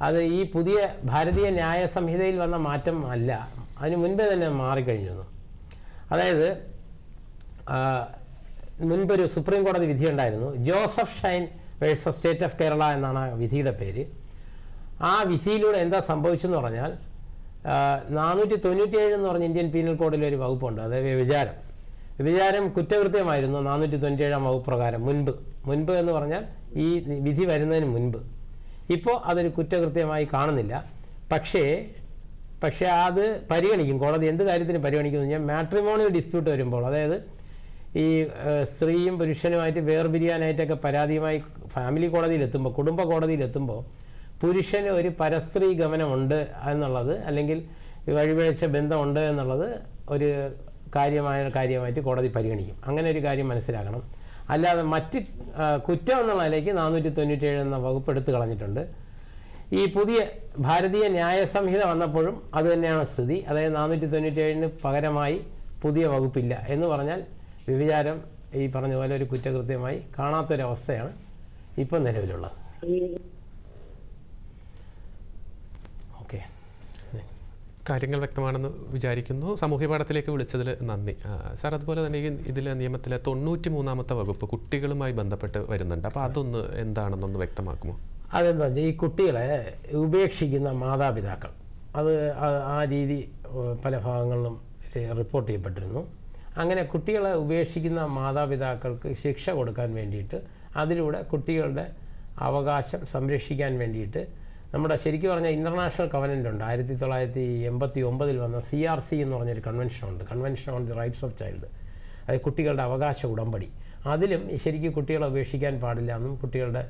അത് ഈ പുതിയ ഭാരതീയ ന്യായ സംഹിതയിൽ വന്ന മാറ്റം അല്ല, അതിന് മുൻപേ തന്നെ മാറിക്കഴിഞ്ഞിരുന്നു. അതായത് മുൻപൊരു സുപ്രീം കോടതി വിധി ഉണ്ടായിരുന്നു, Joseph Shine versus State of Kerala എന്നാണ് ആ വിധിയുടെ പേര്. ആ വിധിയിലൂടെ എന്താ സംഭവിച്ചെന്ന് പറഞ്ഞാൽ 497 എന്ന് പറഞ്ഞ ഇന്ത്യൻ പീനൽ കോഡിലൊരു വകുപ്പുണ്ട്, അതായത് വ്യഭിചാരം കുറ്റകൃത്യമായിരുന്നു 497 വകുപ്പ് പ്രകാരം മുൻപ് എന്ന് പറഞ്ഞാൽ ഈ വിധി വരുന്നതിന് മുൻപ്. ഇപ്പോൾ അതൊരു കുറ്റകൃത്യമായി കാണുന്നില്ല. പക്ഷേ അത് പരിഗണിക്കും കോടതി. എന്ത് കാര്യത്തിന് പരിഗണിക്കുമെന്ന് പറഞ്ഞാൽ മാട്രിമോണിയൽ ഡിസ്പ്യൂട്ട് വരുമ്പോൾ, അതായത് ഈ സ്ത്രീയും പുരുഷനുമായിട്ട് വേർപിരിയാനായിട്ടൊക്കെ പരാതിയുമായി ഫാമിലി കോടതിയിലെത്തുമ്പോൾ, കുടുംബ കോടതിയിലെത്തുമ്പോൾ പുരുഷന് ഒരു പരസ്ത്രീ ഗമനമുണ്ട് എന്നുള്ളത്, അല്ലെങ്കിൽ വഴിപിഴച്ച ബന്ധമുണ്ട് എന്നുള്ളത് ഒരു കാര്യമായിട്ട് കോടതി പരിഗണിക്കും. അങ്ങനെ ഒരു കാര്യം മനസ്സിലാക്കണം. അല്ലാതെ മറ്റ് കുറ്റം എന്നുള്ള നിലയ്ക്ക് 497 എന്ന വകുപ്പ് എടുത്തു കളഞ്ഞിട്ടുണ്ട്. ഈ പുതിയ ഭാരതീയ ന്യായ സംഹിത വന്നപ്പോഴും അതുതന്നെയാണ് സ്ഥിതി. അതായത് 497 പകരമായി പുതിയ വകുപ്പില്ല എന്ന് പറഞ്ഞാൽ വ്യഭിചാരം ഈ പറഞ്ഞ പോലെ ഒരു കുറ്റകൃത്യമായി കാണാത്തൊരവസ്ഥയാണ് ഇപ്പോൾ നിലവിലുള്ളത്. ഓക്കെ, കാര്യങ്ങൾ വ്യക്തമാണെന്ന് വിചാരിക്കുന്നു. സാമൂഹ്യ പാഠത്തിലേക്ക് വിളിച്ചതിൽ നന്ദി സാർ. അതുപോലെ തന്നെ ഇതിലെ നിയമത്തിലെ 93-ാമത്തെ വകുപ്പ് കുട്ടികളുമായി ബന്ധപ്പെട്ട് വരുന്നുണ്ട്. അപ്പോൾ അതൊന്ന് എന്താണെന്നൊന്ന് വ്യക്തമാക്കുമോ? അതെന്താ വെച്ചാൽ ഈ കുട്ടികളെ ഉപേക്ഷിക്കുന്ന മാതാപിതാക്കൾ, അത് ആ രീതി പല ഭാഗങ്ങളിലും റിപ്പോർട്ട് ചെയ്യപ്പെട്ടിരുന്നു. അങ്ങനെ കുട്ടികളെ ഉപേക്ഷിക്കുന്ന മാതാപിതാക്കൾക്ക് ശിക്ഷ കൊടുക്കാൻ വേണ്ടിയിട്ട്, അതിലൂടെ കുട്ടികളുടെ അവകാശം സംരക്ഷിക്കാൻ വേണ്ടിയിട്ട് നമ്മുടെ ശരിക്കും പറഞ്ഞാൽ ഇൻ്റർനാഷണൽ കവനൻ്റ് ഉണ്ട്. 1989 വന്ന CRC എന്ന് പറഞ്ഞൊരു കൺവെൻഷനുണ്ട്, convention on the rights of child. അത് കുട്ടികളുടെ അവകാശ ഉടമ്പടി. അതിലും ശരിക്കും കുട്ടികളെ ഉപേക്ഷിക്കാൻ പാടില്ല എന്നും കുട്ടികളുടെ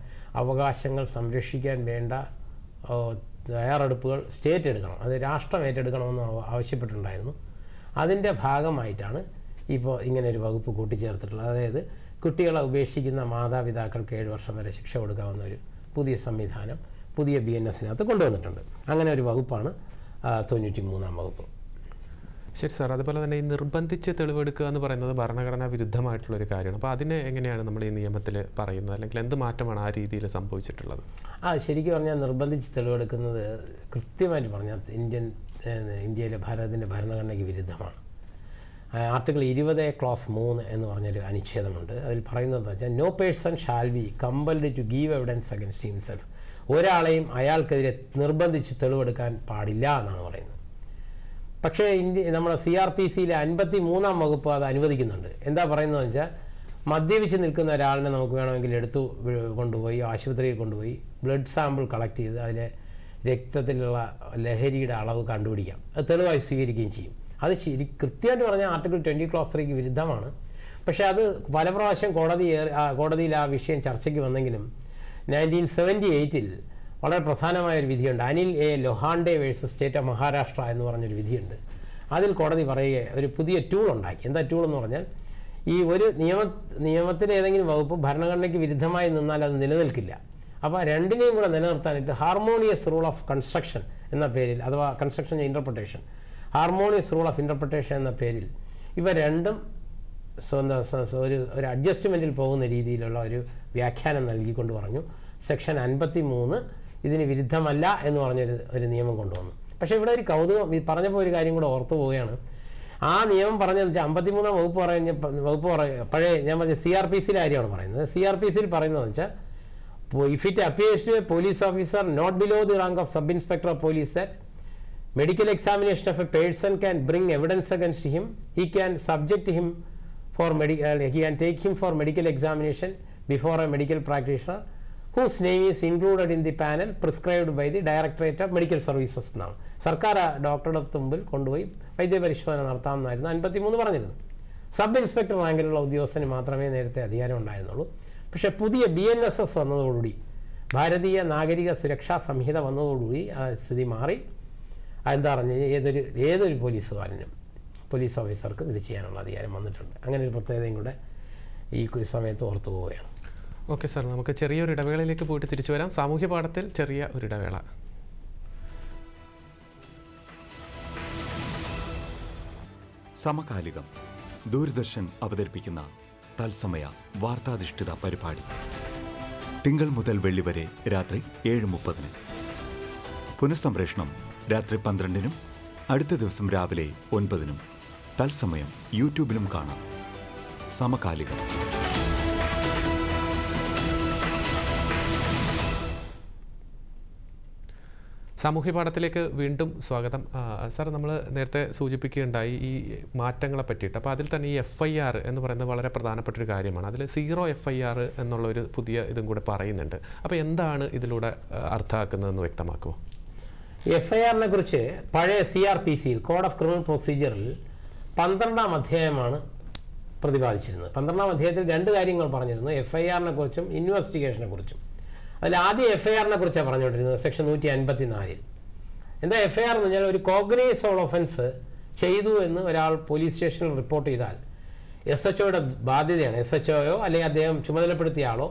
അവകാശങ്ങൾ സംരക്ഷിക്കാൻ വേണ്ട തയ്യാറെടുപ്പുകൾ സ്റ്റേറ്റ് എടുക്കണം, അത് രാഷ്ട്രം ഏറ്റെടുക്കണമെന്ന് ആവശ്യപ്പെട്ടിട്ടുണ്ടായിരുന്നു. അതിൻ്റെ ഭാഗമായിട്ടാണ് ഇപ്പോൾ ഇങ്ങനൊരു വകുപ്പ് കൂട്ടിച്ചേർത്തിട്ടുള്ളത്. അതായത് കുട്ടികളെ ഉപേക്ഷിക്കുന്ന മാതാപിതാക്കൾക്ക് 7 വർഷം വരെ ശിക്ഷ കൊടുക്കാവുന്ന ഒരു പുതിയ സംവിധാനം പുതിയ BNS-നകത്ത് കൊണ്ടുവന്നിട്ടുണ്ട്. അങ്ങനെ ഒരു വകുപ്പാണ് 93-ാം വകുപ്പ്. ശരി സാർ. അതുപോലെ തന്നെ ഈ നിർബന്ധിച്ച് തെളിവെടുക്കുക എന്ന് പറയുന്നത് ഭരണഘടനാ വിരുദ്ധമായിട്ടുള്ളൊരു കാര്യമാണ്. അപ്പോൾ അതിനെ എങ്ങനെയാണ് നമ്മൾ ഈ നിയമത്തിൽ പറയുന്നത്, അല്ലെങ്കിൽ എന്ത് മാറ്റമാണ് ആ രീതിയിൽ സംഭവിച്ചിട്ടുള്ളത്? ശരിക്കും പറഞ്ഞാൽ നിർബന്ധിച്ച് തെളിവെടുക്കുന്നത് കൃത്യമായിട്ട് പറഞ്ഞാൽ ഇന്ത്യയിലെ ഭാരതത്തിൻ്റെ ഭരണഘടനയ്ക്ക് വിരുദ്ധമാണ്. ആർട്ടിക്കിൾ 20 ക്ലോസ് 3 എന്ന് പറഞ്ഞൊരു അനുച്ഛേദമുണ്ട്. അതിൽ പറയുന്നത് വെച്ചാൽ no person shall be compelled to give evidence against himself. ഒരാളെയും അയാൾക്കെതിരെ നിർബന്ധിച്ച് തെളിവെടുക്കാൻ പാടില്ല എന്നാണ് പറയുന്നത്. പക്ഷേ നമ്മുടെ CRPC-യിലെ 53-ാം വകുപ്പ് അത് അനുവദിക്കുന്നുണ്ട്. എന്താ പറയുന്നതെന്ന് വെച്ചാൽ മദ്യപിച്ച് നിൽക്കുന്ന ഒരാളിനെ നമുക്ക് വേണമെങ്കിൽ കൊണ്ടുപോയി ആശുപത്രിയിൽ കൊണ്ടുപോയി ബ്ലഡ് സാമ്പിൾ കളക്ട് ചെയ്ത് അതിലെ രക്തത്തിലുള്ള ലഹരിയുടെ അളവ് കണ്ടുപിടിക്കാം, അത് തെളിവായി സ്വീകരിക്കുകയും ചെയ്യും. അത് കൃത്യമായിട്ട് പറഞ്ഞാൽ ആർട്ടിക്കിൾ 20 ക്ലോസ് 3 വിരുദ്ധമാണ്. പക്ഷേ അത് പല പ്രാവശ്യം കോടതിയിൽ ആ വിഷയം ചർച്ചയ്ക്ക് വന്നെങ്കിലും 1978 വളരെ പ്രധാനമായൊരു വിധിയുണ്ട്, Anil A. Lohande versus State of Maharashtra എന്ന് പറഞ്ഞൊരു വിധിയുണ്ട്. അതിൽ കോടതി പറയുക ഒരു പുതിയ ടൂൾ ഉണ്ടാക്കി. എന്താ ടൂൾ എന്ന് പറഞ്ഞാൽ, ഈ ഒരു നിയമത്തിലെ ഏതെങ്കിലും വകുപ്പ് ഭരണഘടനയ്ക്ക് വിരുദ്ധമായി നിന്നാൽ അത് നിലനിൽക്കില്ല. അപ്പോൾ രണ്ടിനെയും കൂടെ നിലനിർത്താനായിട്ട് ഹാർമോണിയസ് റൂൾ ഓഫ് കൺസ്ട്രക്ഷൻ എന്ന പേരിൽ, അഥവാ construction interpretation, harmonious rule of interpretation എന്ന പേരിൽ ഇവ രണ്ടും ഒരു അഡ്ജസ്റ്റ്മെൻറ്റിൽ പോകുന്ന രീതിയിലുള്ള ഒരു വ്യാഖ്യാനം നൽകിക്കൊണ്ട് പറഞ്ഞു സെക്ഷൻ 53 ഇതിന് വിരുദ്ധമല്ല എന്ന് പറഞ്ഞൊരു നിയമം കൊണ്ടുവന്നു. പക്ഷേ ഇവിടെ ഒരു കൗതുകം പറഞ്ഞപ്പോൾ ഒരു കാര്യം കൂടെ ഓർത്തു പോവുകയാണ്. ആ നിയമം പറഞ്ഞതെന്ന് വെച്ചാൽ 53-ാം വകുപ്പ് പഴയ ഞാൻ പറഞ്ഞ CRPC-യിലെ കാര്യമാണ് പറയുന്നത്. CRPC-യിൽ പറയുന്നതെന്ന് വെച്ചാൽ if it appears to a police officer not below the rank of sub inspector of police that medical examination of a person can bring evidence against him, he can subject him for he can take him for medical examination before a medical practitioner whose name is included in the panel prescribed by the Directorate of Medical Services എന്നാണ്. സർക്കാർ ഡോക്ടറുടെ മുമ്പിൽ കൊണ്ടുപോയി വൈദ്യപരിശോധന നടത്താമെന്നായിരുന്നു 53 പറഞ്ഞിരുന്നത്. Sub inspector റാങ്കിലുള്ള ഉദ്യോഗസ്ഥന് മാത്രമേ നേരത്തെ അധികാരം ഉണ്ടായിരുന്നുള്ളൂ. പക്ഷേ പുതിയ BNSS വന്നതോടുകൂടി, ഭാരതീയ നാഗരിക സുരക്ഷാ സംഹിത വന്നതോടുകൂടി ആ സ്ഥിതി മാറി. എന്താ പറഞ്ഞാൽ ഏതൊരു പോലീസ് ഓഫീസർക്കും ഇത് ചെയ്യാനുള്ള അധികാരം വന്നിട്ടുണ്ട്. അങ്ങനെ ഒരു പ്രത്യേകതയും കൂടെ ഈ സമയത്ത് ഓർത്തു പോവുകയാണ്. ഓക്കെ സാർ, നമുക്ക് ചെറിയൊരു ഇടവേളയിലേക്ക് പോയിട്ട് തിരിച്ചു വരാം. സാമൂഹ്യ പാഠത്തിൽ ചെറിയ ഒരു ഇടവേള. സമകാലികം ദൂരദർശൻ അവതരിപ്പിക്കുന്ന തത്സമയ വാർത്താധിഷ്ഠിത പരിപാടി. തിങ്കൾ മുതൽ വെള്ളി വരെ രാത്രി 7:30. പുനഃസംപ്രേഷണം രാത്രി 12-നും അടുത്ത ദിവസം രാവിലെ 9-നും. തത്സമയം യൂട്യൂബിലും കാണാം. സമകാലികം. സാമൂഹ്യ പാഠത്തിലേക്ക് വീണ്ടും സ്വാഗതം. സാർ, നമ്മൾ നേരത്തെ സൂചിപ്പിക്കുകയുണ്ടായി ഈ മാറ്റങ്ങളെ പറ്റിയിട്ട്. അപ്പോൾ അതിൽ തന്നെ ഈ FIR എന്ന് പറയുന്നത് വളരെ പ്രധാനപ്പെട്ടൊരു കാര്യമാണ്. അതിൽ 0 FIR എന്നുള്ളൊരു പുതിയ ഇതും കൂടെ പറയുന്നുണ്ട്. അപ്പോൾ എന്താണ് ഇതിലൂടെ അർത്ഥമാക്കുന്നതെന്ന് വ്യക്തമാക്കുമോ? FIR-നെ കുറിച്ച് പഴയ CRPC കോഡ് ഓഫ് ക്രിമിനൽ പ്രൊസീജിയറിൽ 12-ാം അധ്യായമാണ് പ്രതിപാദിച്ചിരുന്നത്. 12-ാം അധ്യായത്തിൽ 2 കാര്യങ്ങൾ പറഞ്ഞിരുന്നു, FIR-നെ കുറിച്ചും ഇൻവെസ്റ്റിഗേഷനെ കുറിച്ചും. അതിൽ ആദ്യം FIR-നെ കുറിച്ചാണ് പറഞ്ഞുകൊണ്ടിരുന്നത്, സെക്ഷൻ 154. എന്താ FIR എന്ന് പറഞ്ഞാൽ ഒരു കോഗ്നൈസബിൾ ഒഫൻസ് ചെയ്തു എന്ന് ഒരാൾ പോലീസ് സ്റ്റേഷനിൽ റിപ്പോർട്ട് ചെയ്താൽ SHOയുടെ ബാധ്യതയാണ്, SHOയോ അല്ലെങ്കിൽ അദ്ദേഹം ചുമതലപ്പെടുത്തിയ ആളോ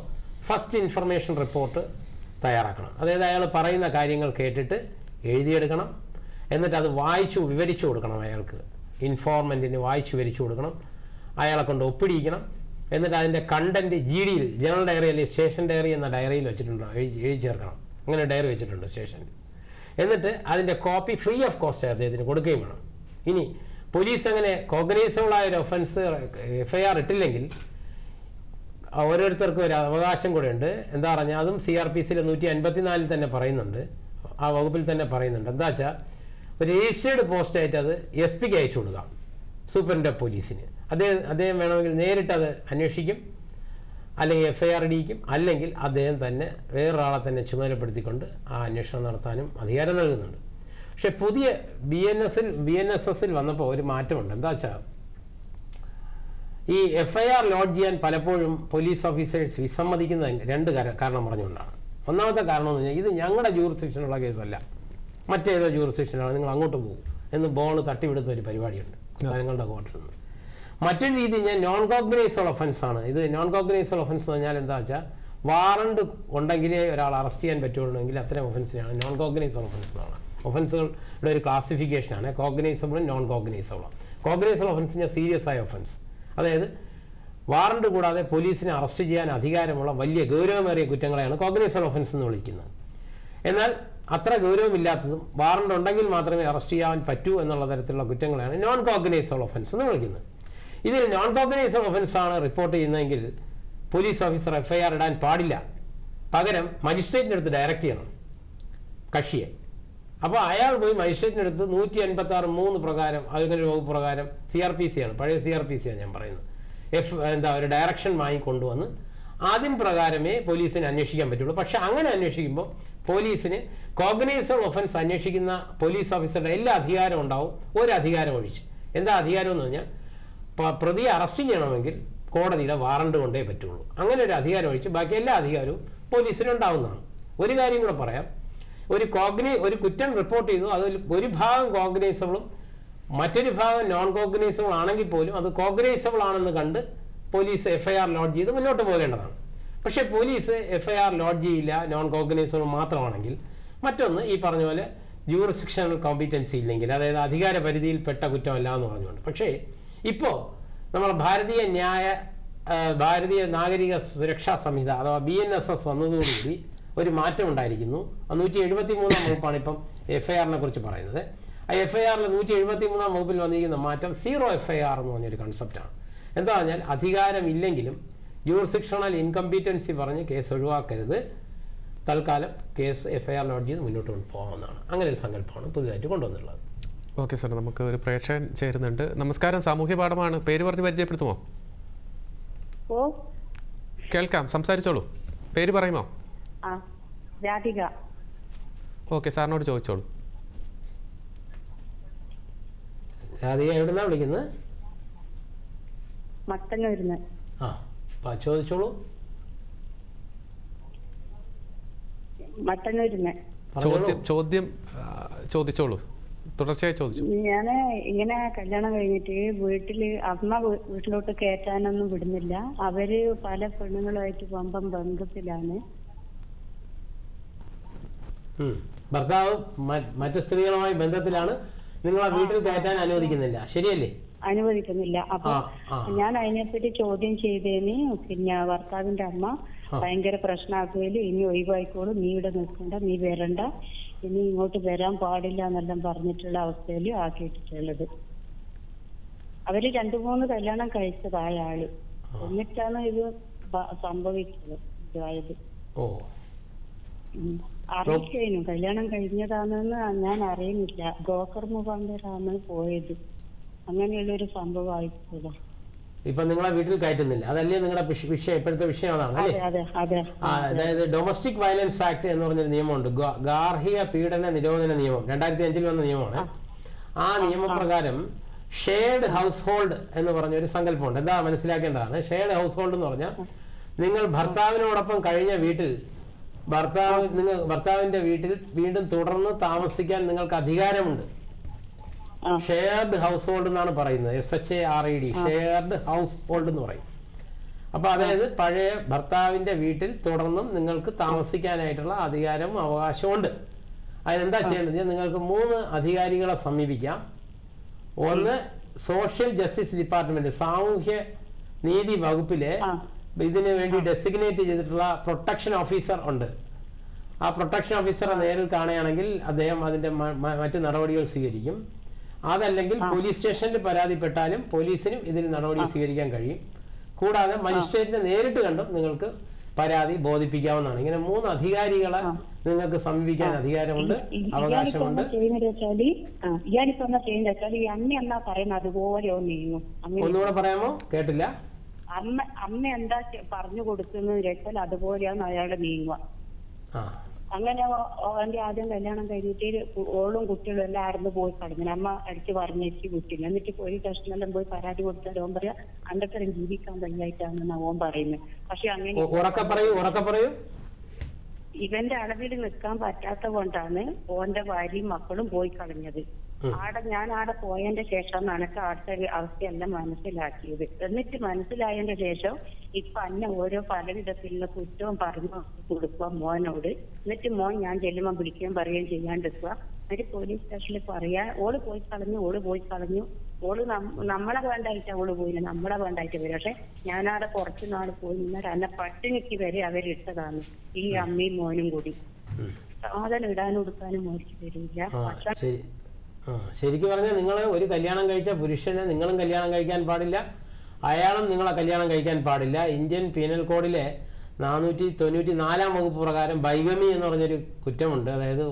ഫസ്റ്റ് ഇൻഫർമേഷൻ റിപ്പോർട്ട് തയ്യാറാക്കണം. അതായത് അയാൾ പറയുന്ന കാര്യങ്ങൾ കേട്ടിട്ട് എഴുതിയെടുക്കണം, എന്നിട്ട് അത് വായിച്ചു വിവരിച്ചു കൊടുക്കണം. അയാൾക്ക് ഇൻഫോർമൻറ്റിന് വായിച്ചു വിവരിച്ചു കൊടുക്കണം, അയാളെ കൊണ്ട് ഒപ്പിടിയിക്കണം. എന്നിട്ട് അതിൻ്റെ കണ്ടൻറ്റ് GDയിൽ, ജനറൽ ഡയറി അല്ലെങ്കിൽ സ്റ്റേഷൻ ഡയറി എന്ന ഡയറിയിൽ വെച്ചിട്ടുണ്ടോ, എഴുതി ചേർക്കണം. അങ്ങനെ ഡയറി വെച്ചിട്ടുണ്ട് സ്റ്റേഷനിൽ. എന്നിട്ട് അതിൻ്റെ കോപ്പി ഫ്രീ ഓഫ് കോസ്റ്റ് അദ്ദേഹത്തിന് കൊടുക്കുകയും വേണം. ഇനി പോലീസ് അങ്ങനെ കോഗ്നൈസബിളായ ഒരു ഒഫൻസ് FIR ഇട്ടില്ലെങ്കിൽ ഓരോരുത്തർക്കും ഒരു അവകാശം കൂടെ ഉണ്ട്. എന്താ പറഞ്ഞാൽ അതും CRPC 154 തന്നെ പറയുന്നുണ്ട്, ആ വകുപ്പിൽ തന്നെ പറയുന്നുണ്ട്. എന്താ വെച്ചാൽ ഒരു രജിസ്റ്റേർഡ് പോസ്റ്റായിട്ട് അത് SP-ക്ക് അയച്ചു കൊടുക്കാം, സൂപ്രണ്ട് ഓഫ് പോലീസിന്. അദ്ദേഹം വേണമെങ്കിൽ നേരിട്ട് അത് അന്വേഷിക്കും, അല്ലെങ്കിൽ FIR ഇടിയിക്കും, അല്ലെങ്കിൽ അദ്ദേഹം തന്നെ വേറൊരാളെ തന്നെ ചുമതലപ്പെടുത്തിക്കൊണ്ട് ആ അന്വേഷണം നടത്താനും അധികാരം നൽകുന്നുണ്ട്. പക്ഷെ പുതിയ BNSS വന്നപ്പോൾ ഒരു മാറ്റമുണ്ട്. എന്താ വെച്ചാൽ ഈ FIR ലോഡ്ജ് ചെയ്യാൻ പലപ്പോഴും പോലീസ് ഓഫീസേഴ്സ് വിസമ്മതിക്കുന്ന 2 കാരണം പറഞ്ഞുകൊണ്ടാണ്. ഒന്നാമത്തെ കാരണം എന്ന് പറഞ്ഞാൽ ഇത് ഞങ്ങളുടെ ജൂറിസ്ഡിക്ഷനുള്ള കേസല്ല, മറ്റേതോ ജൂറിസ്ഡിക്ഷനാണ്, നിങ്ങൾ അങ്ങോട്ട് പോകും എന്ന് ബോൾ തട്ടിവിടുന്ന ഒരു പരിപാടിയുണ്ട് നിങ്ങളുടെ കോർട്ടിൽ നിന്ന്. മറ്റൊരു രീതി ഞാൻ നോൺ കോഗ്നൈസബിൾ ഒഫൻസ് ആണ്. ഇത് നോൺ കോഗ്നൈസബിൾ ഒഫൻസ് എന്ന് പറഞ്ഞാൽ എന്താ വെച്ചാൽ വാറണ്ട് ഉണ്ടെങ്കിലേ ഒരാൾ അറസ്റ്റ് ചെയ്യാൻ പറ്റുള്ളൂവെങ്കിൽ അത്തരം ഒഫൻസിനാണ് നോൺ കോഗ്നൈസബിൾ ഒഫൻസ് എന്നാണ്. ഒഫൻസുകളുടെ ഒരു ക്ലാസിഫിക്കേഷനാണ് കോഗ്നൈസബിളും നോൺ കോഗ്നൈസബിളും. കോഗ്നൈസബിൾ ഒഫൻസ് ഞാൻ സീരിയസ് ആയ ഒഫൻസ്, അതായത് വാറണ്ട് കൂടാതെ പോലീസിനെ അറസ്റ്റ് ചെയ്യാൻ അധികാരമുള്ള വലിയ ഗൗരവമേറിയ കുറ്റങ്ങളെയാണ് കോഗ്നൈസബിൾ ഒഫൻസ് എന്ന് വിളിക്കുന്നത്. എന്നാൽ അത്ര ഗൗരവമില്ലാത്തതും വാറണ്ട് ഉണ്ടെങ്കിൽ മാത്രമേ അറസ്റ്റ് ചെയ്യാൻ പറ്റൂ എന്നുള്ള തരത്തിലുള്ള കുറ്റങ്ങളെയാണ് നോൺ കോഗ്നൈസബിൾ ഒഫൻസ് എന്ന് വിളിക്കുന്നത്. ഇതിൽ നോൺ കോഗ്നൈസബിൾ ഒഫൻസ് ആണ് റിപ്പോർട്ട് ചെയ്യുന്നതെങ്കിൽ പോലീസ് ഓഫീസർ FIR ഇടാൻ പാടില്ല, പകരം മജിസ്ട്രേറ്റിൻ്റെ അടുത്ത് ഡയറക്റ്റ് ചെയ്യണം കക്ഷിയെ. അപ്പോൾ അയാൾ പോയി മജിസ്ട്രേറ്റിൻ്റെ അടുത്ത് 156(3) പ്രകാരം, അങ്ങനെ ഒരു വകുപ്പ് പ്രകാരം, CRPC ആണ്, പഴയ CRPC ആണ് ഞാൻ പറയുന്നത്, ഒരു ഡയറക്ഷൻ വാങ്ങിക്കൊണ്ടുവന്ന് അതിന് പ്രകാരമേ പോലീസിന് അന്വേഷിക്കാൻ പറ്റുള്ളൂ. പക്ഷെ അങ്ങനെ അന്വേഷിക്കുമ്പോൾ പോലീസിന് കോഗ്നൈസബിൾ ഒഫൻസ് അന്വേഷിക്കുന്ന പോലീസ് ഓഫീസറുടെ എല്ലാ അധികാരവും ഉണ്ടാവും, ഒരു അധികാരം ഒഴിച്ച്. എന്താ അധികാരം എന്ന് പറഞ്ഞാൽ പ്രതിയെ അറസ്റ്റ് ചെയ്യണമെങ്കിൽ കോടതിയുടെ വാറണ്ട് കൊണ്ടേ പറ്റുള്ളൂ. അങ്ങനെ ഒരു അധികാരം ഒഴിച്ച് ബാക്കി എല്ലാ അധികാരവും പോലീസിനുണ്ടാവുന്നതാണ്. ഒരു കാര്യം കൂടെ പറയാം, ഒരു കുറ്റം റിപ്പോർട്ട് ചെയ്തു, അതിൽ ഒരു ഭാഗം കോഗ്നൈസബിളും മറ്റൊരു ഭാഗം നോൺ കോഗ്നൈസബിൾ ആണെങ്കിൽ പോലും അത് കോഗ്നൈസബിൾ ആണെന്ന് കണ്ട് പോലീസ് FIR ലോഡ്ജ് ചെയ്ത് മുന്നോട്ട് പോകേണ്ടതാണ്. പക്ഷേ പോലീസ് FIR ലോഡ്ജ് ചെയ്യില്ല നോൺ കോഗ്നൈസബിൾ മാത്രമാണെങ്കിൽ. മറ്റൊന്ന്, ഈ പറഞ്ഞ പോലെ ജൂറിസ്ഡിക്ഷണൽ കോമ്പീറ്റൻസി ഇല്ലെങ്കിൽ, അതായത് അധികാര പരിധിയിൽപ്പെട്ട കുറ്റമല്ല എന്ന് പറഞ്ഞുകൊണ്ട്. പക്ഷേ ഇപ്പോൾ നമ്മൾ ഭാരതീയ നാഗരിക സുരക്ഷാ സംഹിത അഥവാ BNSS വന്നതോടുകൂടി ഒരു മാറ്റം ഉണ്ടായിരിക്കുന്നു. 173-ാം വകുപ്പാണ് ഇപ്പം FIR-നെ കുറിച്ച് പറയുന്നത്. ആ FIR-ൽ 173-ാം വകുപ്പിൽ വന്നിരിക്കുന്ന മാറ്റം 0 FIR എന്ന് പറഞ്ഞൊരു കൺസെപ്റ്റാണ്. എന്താ പറഞ്ഞാൽ അധികാരമില്ലെങ്കിലും ജൂറിസ്ഡിക്ഷണൽ ഇൻകംപീറ്റൻസി പറഞ്ഞ് കേസ് ഒഴിവാക്കരുത്, തൽക്കാലം കേസ് FIR ലോഡ്ജ് ചെയ്ത് മുന്നോട്ട് കൊണ്ടുപോകാവുന്നതാണ്. അങ്ങനെ ഒരു സങ്കല്പമാണ് പുതിയതായിട്ട് കൊണ്ടുവന്നുള്ളത്. ഓക്കെ സാർ, നമുക്ക് ഒരു പ്രേക്ഷകൻ ചേരുന്നുണ്ട്. നമസ്കാരം, സാമൂഹ്യ പാഠമാണ്. പേര് പറഞ്ഞ് പരിചയപ്പെടുത്തുമോ? കേൾക്കാം, സംസാരിച്ചോളൂ. പേര് പറയുമോ? രാധിക. ഓക്കെ, സാറിനോട് ചോദിച്ചോളൂ. രാധിക എവിടുന്നാ വിളിക്കുന്നത്? മട്ടന്നൂരിന്ന്. ചോദിച്ചോളൂ. മട്ടന്നൂരിന്ന്. ചോദ്യം ചോദിച്ചോളൂ, തുടർച്ചയായി ചോദിച്ചു. ഞാന് ഇങ്ങനെ കല്യാണം കഴിഞ്ഞിട്ട് അമ്മ വീട്ടിലോട്ട് കയറ്റാനൊന്നും വിടുന്നില്ല. അവര് പല പെണ്ണുങ്ങളുമായിട്ട് വമ്പം ബന്ധത്തിലാണ്. ഭർത്താവ് മറ്റു സ്ത്രീകളുമായി ബന്ധത്തിലാണ്, നിങ്ങളെ വീട്ടിൽ കയറ്റാൻ അനുവദിക്കുന്നില്ല, ശരിയല്ലേ? അനുവദിക്കുന്നില്ല. അപ്പൊ ഞാൻ അതിനെപ്പറ്റി ചോദ്യം ചെയ്തതിന് പിന്നെ ഭർത്താവിന്റെ അമ്മ ഭയങ്കര പ്രശ്നമാക്കുകയും ഇനി ഒഴിവായിക്കോളും, നീ ഇവിടെ നിൽക്കണ്ട, നീ വരണ്ട, ഇനി ഇങ്ങോട്ട് വരാൻ പാടില്ല എന്നെല്ലാം പറഞ്ഞിട്ടുള്ള അവസ്ഥയിൽ ആക്കിയിട്ടുള്ളത്. അവര് 2-3 കല്യാണം കഴിച്ചതായ ആള്, എന്നിട്ടാണ് ഇത് സംഭവിച്ചത് ഇതായത്. അറിയിച്ചു കല്യാണം കഴിഞ്ഞതാണെന്ന് ഞാൻ അറിയുന്നില്ല, ബ്രോക്കർ മുഖാന്തരാണ് പോയത്. അങ്ങനെയുള്ളൊരു സംഭവം ആയിട്ടില്ല. ഇപ്പൊ നിങ്ങളെ വീട്ടിൽ കയറ്റുന്നില്ല, അതല്ലേ നിങ്ങളുടെ വിഷയം, ഇപ്പോഴത്തെ വിഷയം അതാണ് അല്ലേ? അതായത് ഡൊമസ്റ്റിക് വയലൻസ് ആക്ട് എന്ന് പറഞ്ഞൊരു നിയമമുണ്ട്, ഗാർഹിക പീഡന നിരോധന നിയമം, 2005 വന്ന നിയമമാണ്. ആ നിയമപ്രകാരം ഷെയർഡ് ഹൗസ് ഹോൾഡ് എന്ന് പറഞ്ഞൊരു സങ്കല്പമുണ്ട്. എന്താ മനസ്സിലാക്കേണ്ടതാണ്? ഷെയർഡ് ഹൗസ് ഹോൾഡ് എന്ന് പറഞ്ഞാൽ നിങ്ങൾ ഭർത്താവിനോടൊപ്പം കഴിഞ്ഞ വീട്ടിൽ ഭർത്താവിന്റെ വീട്ടിൽ വീണ്ടും തുടർന്ന് താമസിക്കാൻ നിങ്ങൾക്ക് അധികാരമുണ്ട്. ഷെയർഡ് ഹൗസ് ഹോൾഡ് എന്നാണ് പറയുന്നത്, SHARED, ഷെയർഡ് ഹൗസ് ഹോൾഡ് എന്ന് പറയും. അപ്പൊ അതായത് പഴയ ഭർത്താവിന്റെ വീട്ടിൽ തുടർന്നും നിങ്ങൾക്ക് താമസിക്കാനായിട്ടുള്ള അധികാരവും അവകാശവും ഉണ്ട്. അതിനെന്താ ചെയ്യേണ്ടത്? നിങ്ങൾക്ക് 3 അധികാരികളെ സമീപിക്കാം. ഒന്ന്, സോഷ്യൽ ജസ്റ്റിസ് ഡിപ്പാർട്ട്മെന്റ്, സാമൂഹ്യ നീതി വകുപ്പിലെ ഇതിനു വേണ്ടി ഡെസിഗ്നേറ്റ് ചെയ്തിട്ടുള്ള പ്രൊട്ടക്ഷൻ ഓഫീസർ ഉണ്ട്. ആ പ്രൊട്ടക്ഷൻ ഓഫീസറെ നേരിൽ കാണുകയാണെങ്കിൽ അദ്ദേഹം അതിന്റെ മറ്റു നടപടികൾ സ്വീകരിക്കും. അതല്ലെങ്കിൽ പോലീസ് സ്റ്റേഷനിൽ പരാതിപ്പെട്ടാലും പോലീസിനും ഇതിൽ നടപടി സ്വീകരിക്കാൻ കഴിയും. കൂടാതെ മജിസ്ട്രേറ്റിനെ നേരിട്ട് കണ്ടും നിങ്ങൾക്ക് പരാതി ബോധിപ്പിക്കാവുന്നതാണ്. ഇങ്ങനെ 3 അധികാരികളെ നിങ്ങൾക്ക് സമീപിക്കാൻ അധികാരമുണ്ട്, അവകാശമുണ്ട്. ഒന്നുകൂടെ പറയാമോ? കേട്ടില്ല. അമ്മ എന്താ പറഞ്ഞു കൊടുക്കുന്നത് വെച്ചാൽ അതുപോലെയാണ് അയാളുടെ നീങ്ങുക. അങ്ങനെ അവന്റെ ആദ്യം കല്യാണം കഴിഞ്ഞിട്ട് ഓളും കുട്ടികളും എല്ലാം ആയിരുന്നു പോയി കളഞ്ഞു. അമ്മ അടിച്ച് പറഞ്ഞേച്ച് കുട്ടില്ല. എന്നിട്ട് പോയി സ്റ്റേഷനെല്ലാം പോയി പരാതി കൊടുത്താൽ ഓൻ പറയാ അണ്ടത്തരം ജീവിക്കാൻ വയ്യായിട്ടാണെന്ന് ഓൻ പറയുന്നത്. പക്ഷെ അങ്ങനെ ഇവന്റെ അളവിൽ നിൽക്കാൻ പറ്റാത്ത കൊണ്ടാണ് ഓന്റെ ഭാര്യയും മക്കളും പോയി കളഞ്ഞത്. ഞാൻ ആടെ പോയതിന്റെ ശേഷം എനിക്ക് അവിടുത്തെ അവസ്ഥയെല്ലാം മനസ്സിലാക്കിയത്. എന്നിട്ട് മനസ്സിലായതിന്റെ ശേഷം ഇപ്പൊ അന്നെ ഓരോ പലവിധത്തിലുള്ള കുറ്റവും പറഞ്ഞു കൊടുക്കുക മോനോട്. എന്നിട്ട് മോൻ ഞാൻ ചെല്ലുമ്പോൾ വിളിക്കുകയും പറയുകയും ചെയ്യാണ്ടിരിക്കുക. എന്നിട്ട് പോലീസ് സ്റ്റേഷനിൽ പറയാ ഓള് പോയി കളഞ്ഞു, ഓള് നമ്മളെ വേണ്ടായിട്ടാ ഓള് പോയില്ല, നമ്മളെ വേണ്ടായിട്ട് വരും. പക്ഷെ ഞാനവിടെ കുറച്ചു നാൾ പോയി നിന്നാൽ എന്നെ പട്ടിണിക്ക് വരെ അവരിട്ടതാണ്, ഈ അമ്മയും മോനും കൂടി. സാധനം ഇടാനും കൊടുക്കാനും മോരിക്ക് തരില്ല. ശരിക്കും പറഞ്ഞാൽ നിങ്ങൾ ഒരു കല്യാണം കഴിച്ച പുരുഷനെ നിങ്ങളും കല്യാണം കഴിക്കാൻ പാടില്ല, അയാളും നിങ്ങളെ കല്യാണം കഴിക്കാൻ പാടില്ല. ഇന്ത്യൻ പീനൽ കോഡിലെ 494 വകുപ്പ് പ്രകാരം ബൈഗമി എന്ന് പറഞ്ഞൊരു കുറ്റമുണ്ട്. അതായത്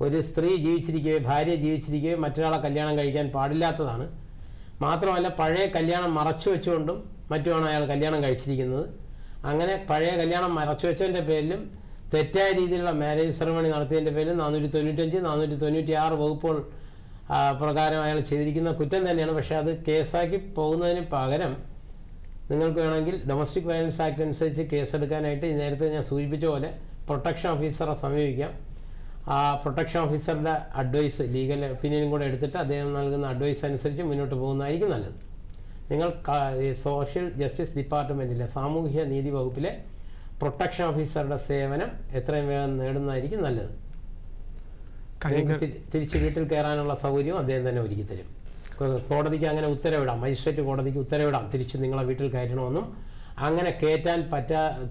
ഒരു സ്ത്രീ ജീവിച്ചിരിക്കുകയോ ഭാര്യ ജീവിച്ചിരിക്കുകയോ മറ്റൊരാളെ കല്യാണം കഴിക്കാൻ പാടില്ലാത്തതാണ്. മാത്രമല്ല പഴയ കല്യാണം മറച്ചു വെച്ചുകൊണ്ടും മറ്റുമാണ് അയാൾ കല്യാണം കഴിച്ചിരിക്കുന്നത്. അങ്ങനെ പഴയ കല്യാണം മറച്ചു വെച്ചതിൻ്റെ പേരിലും തെറ്റായ രീതിയിലുള്ള മാരേജ് സെറമണി നടത്തിയതിൻ്റെ പേരിലും 495, 496 വകുപ്പുകൾ പ്രകാരം അയാൾ ചെയ്തിരിക്കുന്ന കുറ്റം തന്നെയാണ്. പക്ഷേ അത് കേസാക്കി പോകുന്നതിന് പകരം നിങ്ങൾക്ക് വേണമെങ്കിൽ ഡൊമസ്റ്റിക് വയലൻസ് ആക്ട് അനുസരിച്ച് കേസെടുക്കാനായിട്ട് നേരത്തെ ഞാൻ സൂചിപ്പിച്ച പോലെ പ്രൊട്ടക്ഷൻ ഓഫീസറെ സമീപിക്കാം. ആ പ്രൊട്ടക്ഷൻ ഓഫീസറുടെ അഡ്വൈസ്, ലീഗൽ ഒപ്പീനിയനും കൂടെ എടുത്തിട്ട് അദ്ദേഹം നൽകുന്ന അഡ്വൈസ് അനുസരിച്ച് മുന്നോട്ട് പോകുന്നതായിരിക്കും നല്ലത്. നിങ്ങൾ സോഷ്യൽ ജസ്റ്റിസ് ഡിപ്പാർട്ട്മെൻറ്റിലെ സാമൂഹ്യ നീതി വകുപ്പിലെ പ്രൊട്ടക്ഷൻ ഓഫീസറുടെ സേവനം എത്രയും വേഗം നേടുന്നതായിരിക്കും നല്ലത്. തിരിച്ച് വീട്ടിൽ കയറാനുള്ള സൗകര്യവും അദ്ദേഹം തന്നെ ഒരുക്കി തരും. കോടതിക്ക് അങ്ങനെ ഉത്തരവിടാം, മജിസ്ട്രേറ്റ് കോടതിക്ക് ഉത്തരവിടാം തിരിച്ച് നിങ്ങളെ വീട്ടിൽ കയറ്റണമെന്നും. അങ്ങനെ കയറ്റാൻ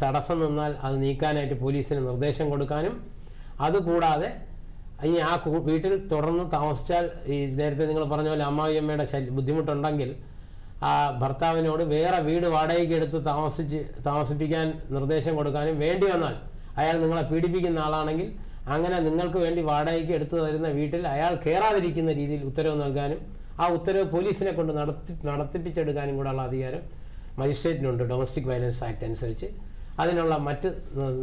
തടസ്സം നിന്നാൽ അത് നീക്കാനായിട്ട് പോലീസിന് നിർദ്ദേശം കൊടുക്കാനും. അതുകൂടാതെ ഇനി ആ വീട്ടിൽ തുടർന്ന് താമസിച്ചാൽ ഈ നേരത്തെ നിങ്ങൾ പറഞ്ഞ പോലെ അമ്മായിയമ്മയുടെ ബുദ്ധിമുട്ടുണ്ടെങ്കിൽ ആ ഭർത്താവിനോട് വേറെ വീട് വാടകയ്ക്ക് എടുത്ത് താമസിപ്പിക്കാൻ നിർദ്ദേശം കൊടുക്കാനും. വേണ്ടി വന്നാൽ അയാൾ നിങ്ങളെ പീഡിപ്പിക്കുന്ന ആളാണെങ്കിൽ അങ്ങനെ നിങ്ങൾക്ക് വേണ്ടി വാടകയ്ക്ക് എടുത്തു തരുന്ന വീട്ടിൽ അയാൾ കയറാതിരിക്കുന്ന രീതിയിൽ ഉത്തരവ് നൽകാനും ആ ഉത്തരവ് പോലീസിനെ കൊണ്ട് നടത്തിപ്പിച്ചെടുക്കാനും കൂടെയുള്ള അധികാരം മജിസ്ട്രേറ്റിനുണ്ട് ഡൊമസ്റ്റിക് വയലൻസ് ആക്ട് അനുസരിച്ച്. അതിനുള്ള മറ്റ്